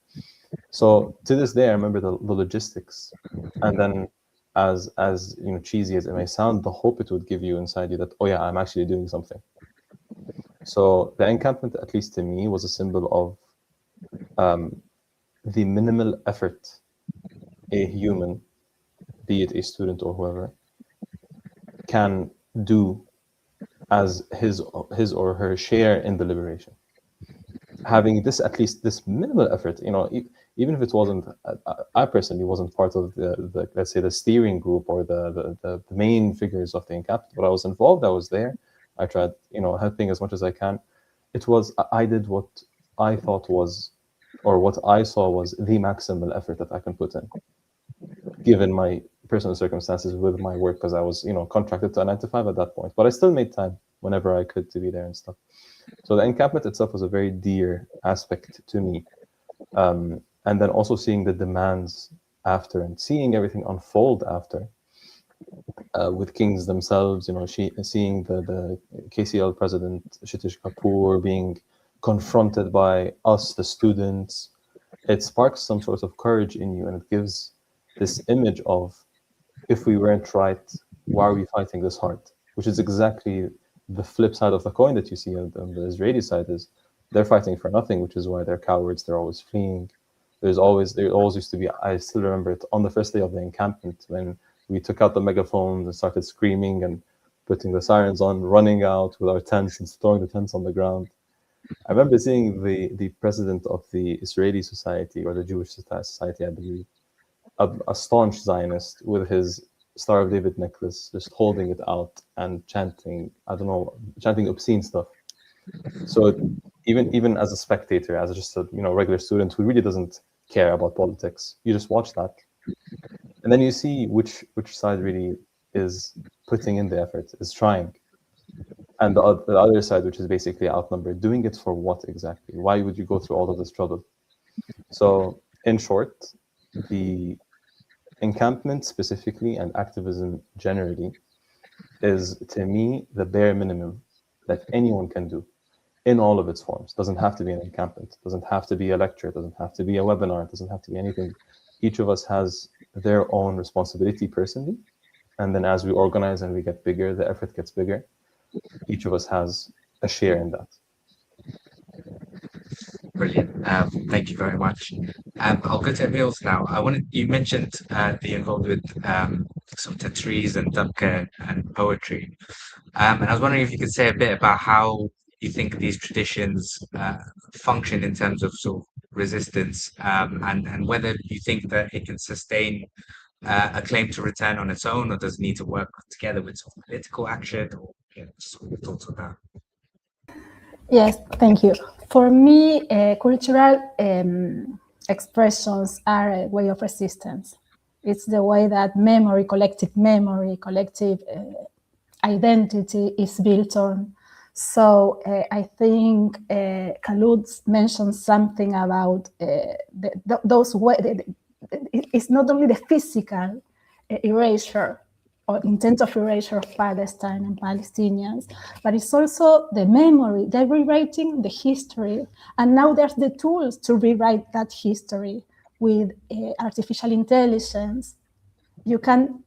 So to this day, I remember the logistics. And then as cheesy as it may sound, the hope it would give you inside you that, oh yeah, I'm actually doing something. So the encampment, at least to me, was a symbol of the minimal effort a human, be it a student or whoever, can do as his or her share in the liberation. Having this, at least this minimal effort, even if it wasn't, I personally wasn't part of the let's say the steering group or the main figures of the encampment, but I was involved. I was there. I tried, helping as much as I can. I did what I thought was, or what I saw was the maximal effort that I can put in, given my personal circumstances with my work, because I was, contracted to a 9 to 5 at that point. But I still made time whenever I could to be there and stuff. So the encampment itself was a very dear aspect to me. And then also seeing the demands after and seeing everything unfold after, with kings themselves, seeing the KCL president, Shitish Kapoor, being confronted by us, the students, it sparks some sort of courage in you, and it gives this image of, if we weren't right, why are we fighting this hard? Which is exactly the flip side of the coin that you see on the Israeli side, is they're fighting for nothing, which is why they're cowards, they're always fleeing. There always used to be, I still remember it, on the first day of the encampment, when we took out the megaphones and started screaming and putting the sirens on, running out with our tents and throwing the tents on the ground. I remember seeing the president of the Israeli Society, or the Jewish Society, I believe, a staunch Zionist with his Star of David necklace, just holding it out and chanting, chanting obscene stuff. So even as a spectator, as just a regular student who really doesn't care about politics, you just watch that, and then you see which side really is putting in the effort, is trying, and the other side, which is basically outnumbered, doing it for what exactly? Why would you go through all of this trouble? So in short, the encampment specifically and activism generally is, to me, the bare minimum that anyone can do in all of its forms. Doesn't have to be an encampment, doesn't have to be a lecture, doesn't have to be a webinar, doesn't have to be anything. Each of us has their own responsibility personally, and then as we organize and we get bigger, the effort gets bigger. Each of us has a share in that. Brilliant. Thank you very much. I'll go to Emil's now. You mentioned the involved with some tattoos and dabka and poetry. And I was wondering if you could say a bit about how you think these traditions function in terms of sort of resistance, and whether you think that it can sustain a claim to return on its own, or does it need to work together with sort of political action, or just what your thoughts on that. Yes, thank you. For me, cultural expressions are a way of resistance. It's the way that memory, collective identity is built on. So I think Khalud mentioned something about those ways. It's not only the physical erasure or intent of erasure of Palestine and Palestinians, but it's also the memory. They're rewriting the history, and now there's the tools to rewrite that history with artificial intelligence. You can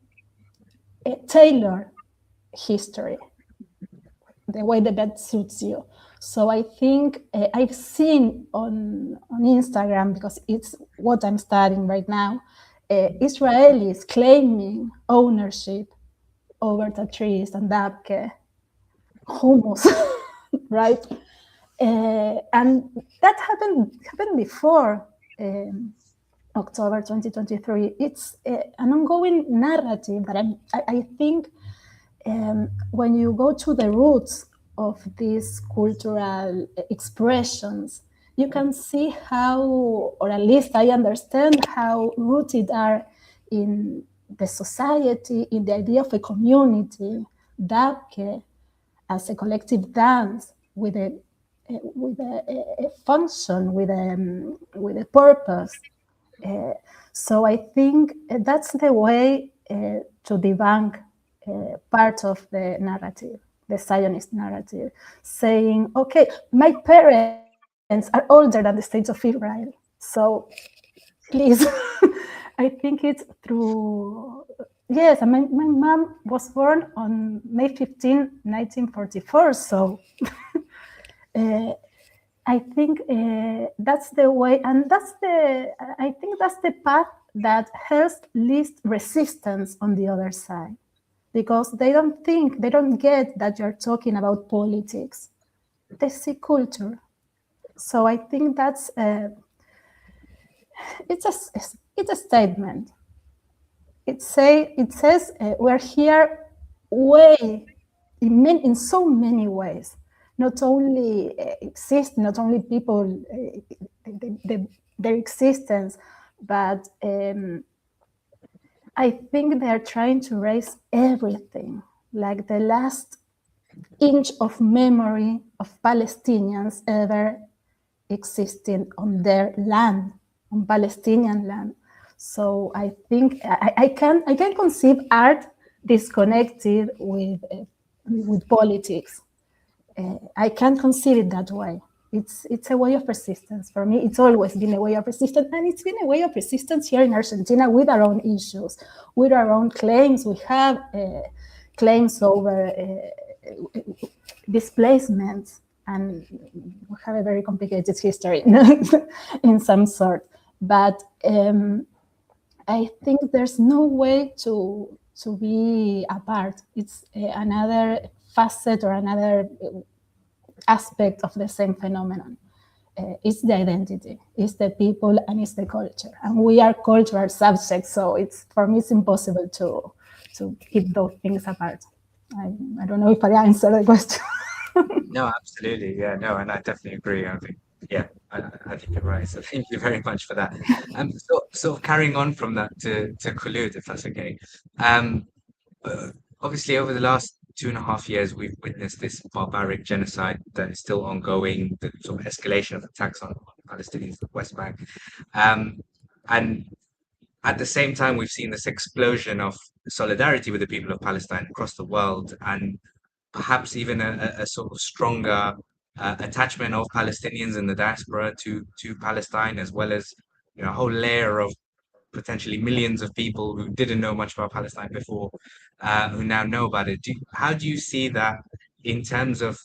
tailor history the way that best suits you. So I think I've seen on Instagram, because it's what I'm studying right now, Israelis claiming ownership over Tatriz and Dabke, hummus, right? And that happened before October 2023. It's an ongoing narrative that I think when you go to the roots of these cultural expressions, you can see how, or at least I understand how rooted are in the society, in the idea of a community, Dabke as a collective dance with a function, with a purpose. So I think that's the way to debunk part of the narrative, the Zionist narrative, saying, okay, my parents are older than the state of Israel, so please. I think it's through, yes, my mom was born on May 15, 1944, so I think that's the way, and I think that's the path that has least resistance on the other side, because they don't get that you're talking about politics. They see culture. So I think that's it's a statement. It says we're here in so many ways. Not only exist, not only people, their existence, but I think they're trying to erase everything, like the last inch of memory of Palestinians ever existing on their land, on Palestinian land. So I think I can conceive art disconnected with politics. I can't conceive it that way. It's a way of resistance. For me, it's always been a way of resistance, and it's been a way of resistance here in Argentina with our own issues, with our own claims. We have claims over displacements, and we have a very complicated history in some sort. But I think there's no way to be apart. It's another facet or another aspect of the same phenomenon. It's the identity, it's the people, and it's the culture. And we are cultural subjects, so for me it's impossible to keep those things apart. I don't know if I answered the question. No, absolutely. Yeah, no, and I definitely agree. I think, yeah, I think you're right. So thank you very much for that. So carrying on from that to Khulud, if that's okay. Obviously, over the last 2.5 years, we've witnessed this barbaric genocide that is still ongoing, the sort of escalation of attacks on Palestinians in the West Bank. And at the same time, we've seen this explosion of solidarity with the people of Palestine across the world, and perhaps even a sort of stronger attachment of Palestinians in the diaspora to Palestine, as well as a whole layer of potentially millions of people who didn't know much about Palestine before, who now know about it. How do you see that in terms of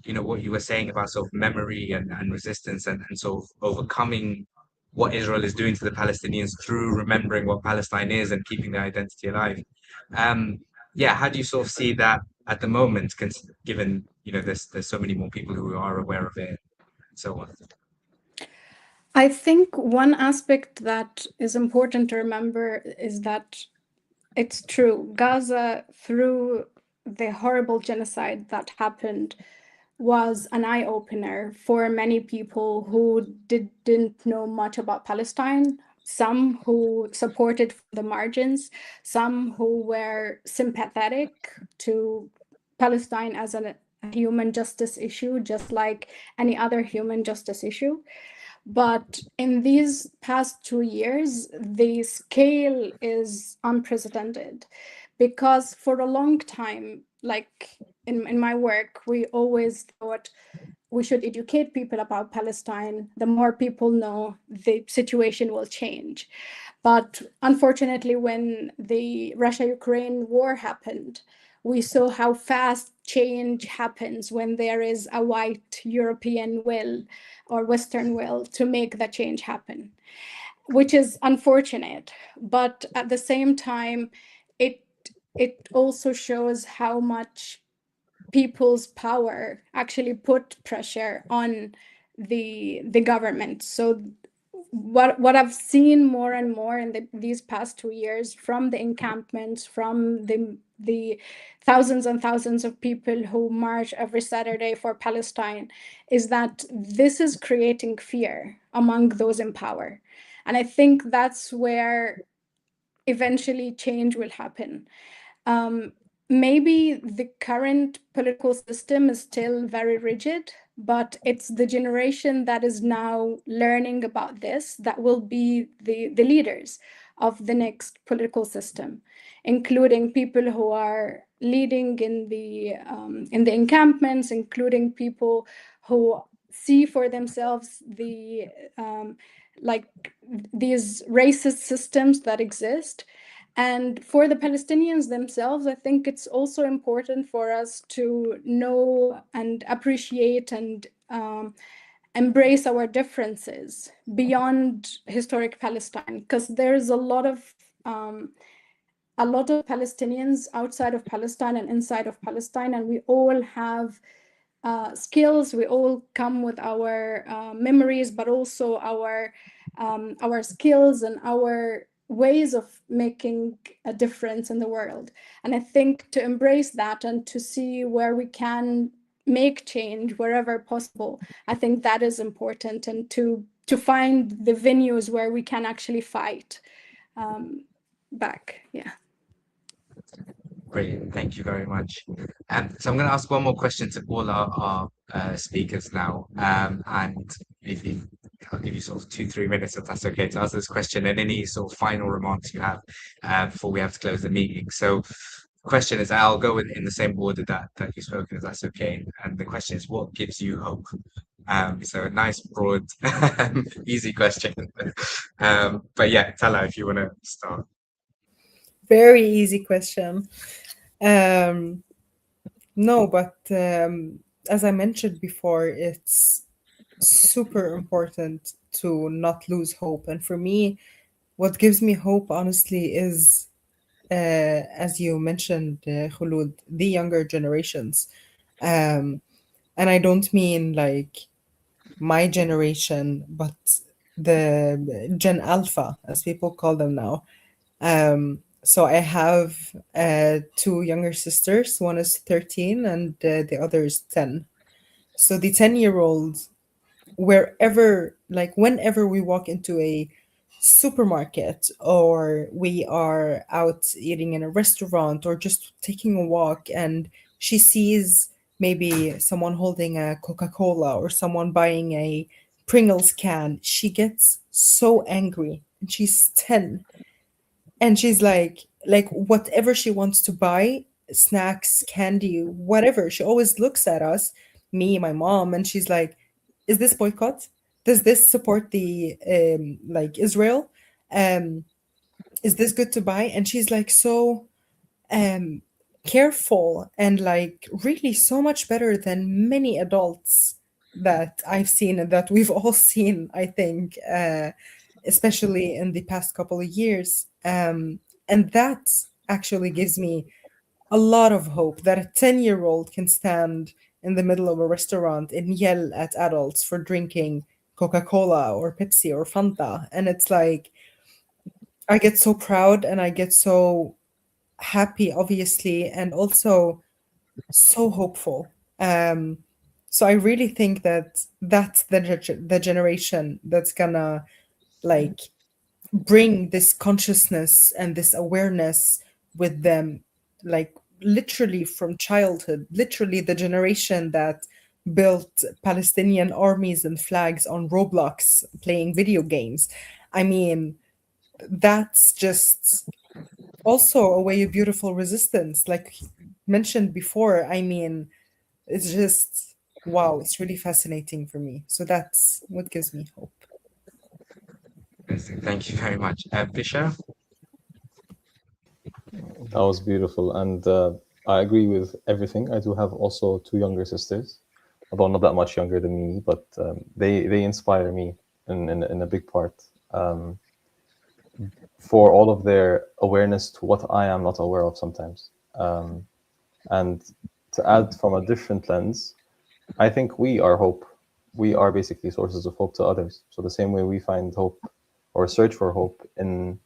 what you were saying about sort of memory and resistance and sort of overcoming what Israel is doing to the Palestinians through remembering what Palestine is and keeping their identity alive? Yeah, how do you sort of see that at the moment, given there's so many more people who are aware of it and so on? I think one aspect that is important to remember is that it's true. Gaza, through the horrible genocide that happened was an eye-opener for many people who didn't know much about Palestine, some who supported from the margins, some who were sympathetic to Palestine as a human justice issue, just like any other human justice issue. But in these past 2 years, the scale is unprecedented, because for a long time, like in my work, we always thought we should educate people about Palestine. The more people know, the situation will change. But unfortunately, when the Russia-Ukraine war happened, we saw how fast change happens when there is a white European will or Western will to make the change happen, which is unfortunate. But at the same time, it also shows how much people's power actually put pressure on the government. So what I've seen more and more in these past 2 years, from the encampments, from the thousands and thousands of people who march every Saturday for Palestine, is that this is creating fear among those in power. And I think that's where eventually change will happen. Maybe the current political system is still very rigid, but it's the generation that is now learning about this that will be the leaders of the next political system, including people who are leading in the encampments, including people who see for themselves the like these racist systems that exist. And for the Palestinians themselves, I think it's also important for us to know and appreciate and embrace our differences beyond historic Palestine, because there's a lot of Palestinians outside of Palestine and inside of Palestine, and we all have skills. We all come with our memories, but also our skills and our ways of making a difference in the world. And I think to embrace that and to see where we can make change wherever possible, I think that is important, and to find the venues where we can actually fight back. Yeah. Brilliant. Thank you very much. So I'm going to ask one more question to all our speakers now. And if I'll give you sort of 2-3 minutes, if that's okay, to ask this question, and any sort of final remarks you have before we have to close the meeting. So the question is, I'll go in the same order that you've spoken, if that's okay. And the question is, what gives you hope? So a nice, broad, easy question. But yeah, Tala, if you want to start. Very easy question. No, but as I mentioned before, it's super important to not lose hope. And for me, what gives me hope, honestly, is, as you mentioned, Khulud, the younger generations. And I don't mean like my generation, but the Gen Alpha, as people call them now. So I have two younger sisters. One is 13 and the other is 10. So the 10-year-old, whenever we walk into a supermarket or we are out eating in a restaurant or just taking a walk, and she sees maybe someone holding a Coca-Cola or someone buying a Pringles can, she gets so angry. And she's 10, and she's like whatever she wants to buy, snacks, candy, whatever, she always looks at us, me, my mom, and she's like, is this boycott? Does this support the Israel? Is this good to buy? And she's like so um careful, and like really so much better than many adults that I've seen and that we've all seen, I think, especially in the past couple of years. And that actually gives me a lot of hope that a 10-year-old can stand in the middle of a restaurant and yell at adults for drinking Coca-Cola or Pepsi or Fanta. And it's like, I get so proud and I get so happy, obviously. And also, so hopeful. So I really think that that's the generation that's gonna like bring this consciousness and this awareness with them, like literally from childhood, literally the generation that built Palestinian armies and flags on Roblox playing video games. I mean, that's just also a way of beautiful resistance, like mentioned before. I mean, it's just wow, it's really fascinating for me. So that's what gives me hope. Thank you very much. Bisha? That was beautiful, and I agree with everything. I do have also two younger sisters, although not that much younger than me, but they inspire me in a big part, for all of their awareness to what I am not aware of sometimes. And to add from a different lens, I think we are hope. We are basically sources of hope to others. So the same way we find hope or search for hope in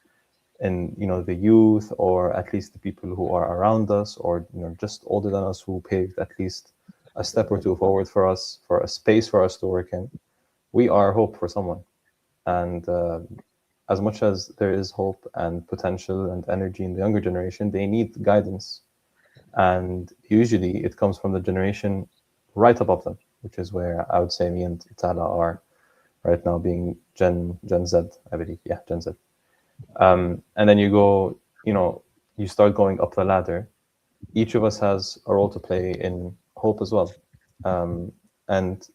the youth, or at least the people who are around us, or just older than us, who paved at least a step or two forward for us, for a space for us to work in. We are hope for someone. And as much as there is hope and potential and energy in the younger generation, they need guidance. And usually it comes from the generation right above them, which is where I would say me and Tala are right now, being Gen Z, I believe. Yeah, Gen Z. And then you start going up the ladder. Each of us has a role to play in hope as well. And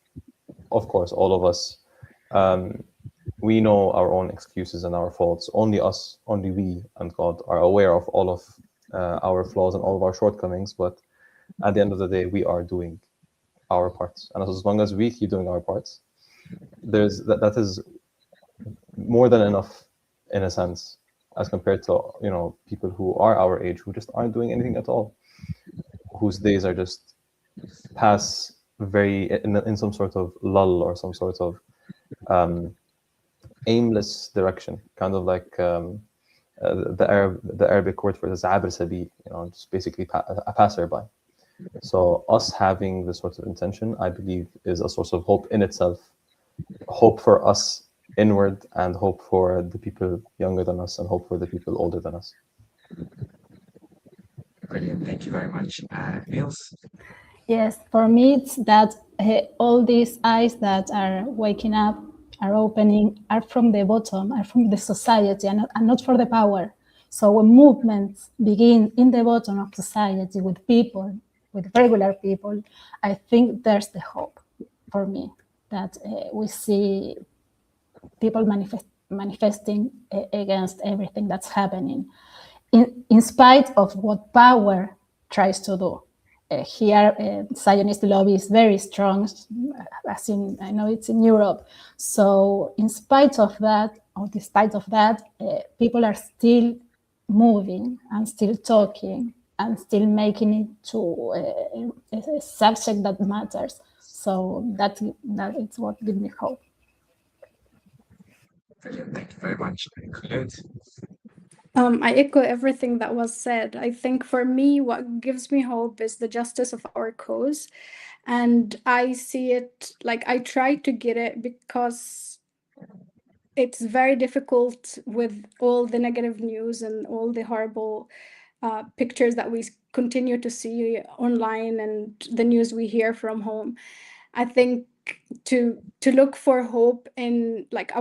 of course, all of us, we know our own excuses and our faults. Only us, only we and God are aware of all of our flaws and all of our shortcomings. But at the end of the day, we are doing our parts. And as long as we keep doing our parts, that is more than enough, in a sense, as compared to people who are our age, who just aren't doing anything at all, whose days are just pass very in some sort of lull, or some sort of aimless direction, kind of like the Arabic word for this abr sabi, just basically a passerby. So us having this sort of intention, I believe, is a source of hope in itself. Hope for us inward, and hope for the people younger than us, and hope for the people older than us. Brilliant. Thank you very much. Niels? Yes, for me, it's that all these eyes that are waking up, are opening, are from the bottom, are from the society, and not for the power. So when movements begin in the bottom of society, with people, with regular people, I think there's the hope for me, that we see people manifesting against everything that's happening, in spite of what power tries to do. Here, Zionist lobby is very strong, as in, I know it's in Europe. So in spite of that, or despite of that, people are still moving and still talking and still making it to a subject that matters. So that is what gives me hope. Brilliant. Thank you very much. Good. I echo everything that was said. I think for me, what gives me hope is the justice of our cause. And I see it, like, I try to get it, because it's very difficult with all the negative news and all the horrible pictures that we continue to see online, and the news we hear from home. I think to look for hope in, like,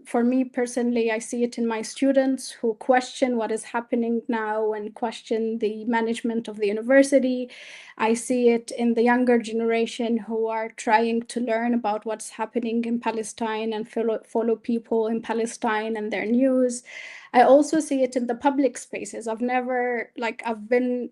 for me personally, I see it in my students who question what is happening now and question the management of the university. I see it in the younger generation who are trying to learn about what's happening in Palestine and follow people in Palestine and their news. I also see it in the public spaces. I've been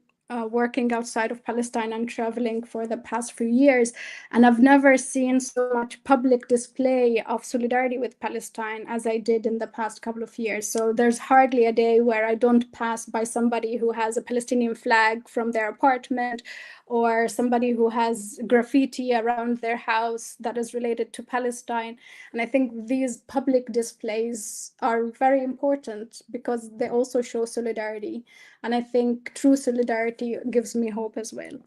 working outside of Palestine and traveling for the past few years, and I've never seen so much public display of solidarity with Palestine as I did in the past couple of years. So there's hardly a day where I don't pass by somebody who has a Palestinian flag from their apartment, or somebody who has graffiti around their house that is related to Palestine. And I think these public displays are very important because they also show solidarity. And I think true solidarity gives me hope as well.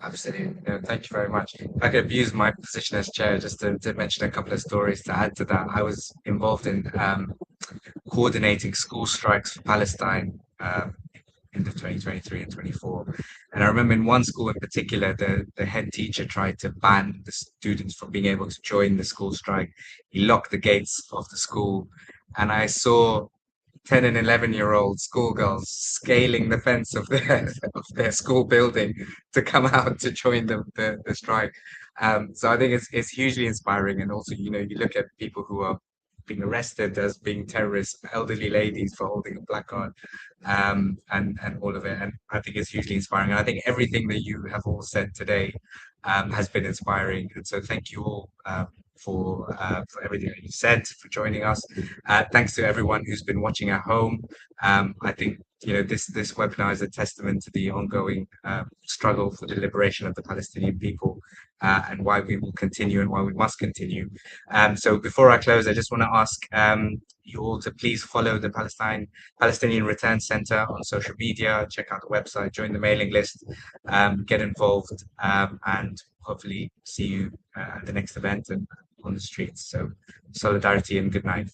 Absolutely. No, thank you very much. If I could abuse my position as chair just to mention a couple of stories to add to that. I was involved in coordinating school strikes for Palestine in the 2023 and 24. And I remember in one school in particular, the head teacher tried to ban the students from being able to join the school strike. He locked the gates of the school, and I saw 10 and 11-year-old schoolgirls scaling the fence of their school building to come out to join the strike. So I think it's hugely inspiring. And also, you know, you look at people who are being arrested as being terrorists, elderly ladies for holding a placard, and all of it. And I think it's hugely inspiring. And I think everything that you have all said today has been inspiring. And so thank you all for everything that you said, for joining us. Thanks to everyone who's been watching at home. I think, you know, this webinar is a testament to the ongoing struggle for the liberation of the Palestinian people, and why we will continue and why we must continue. So before I close, I just want to ask you all to please follow the Palestinian Return Center on social media, check out the website, join the mailing list, get involved, and hopefully see you at the next event and on the streets. So solidarity and good night.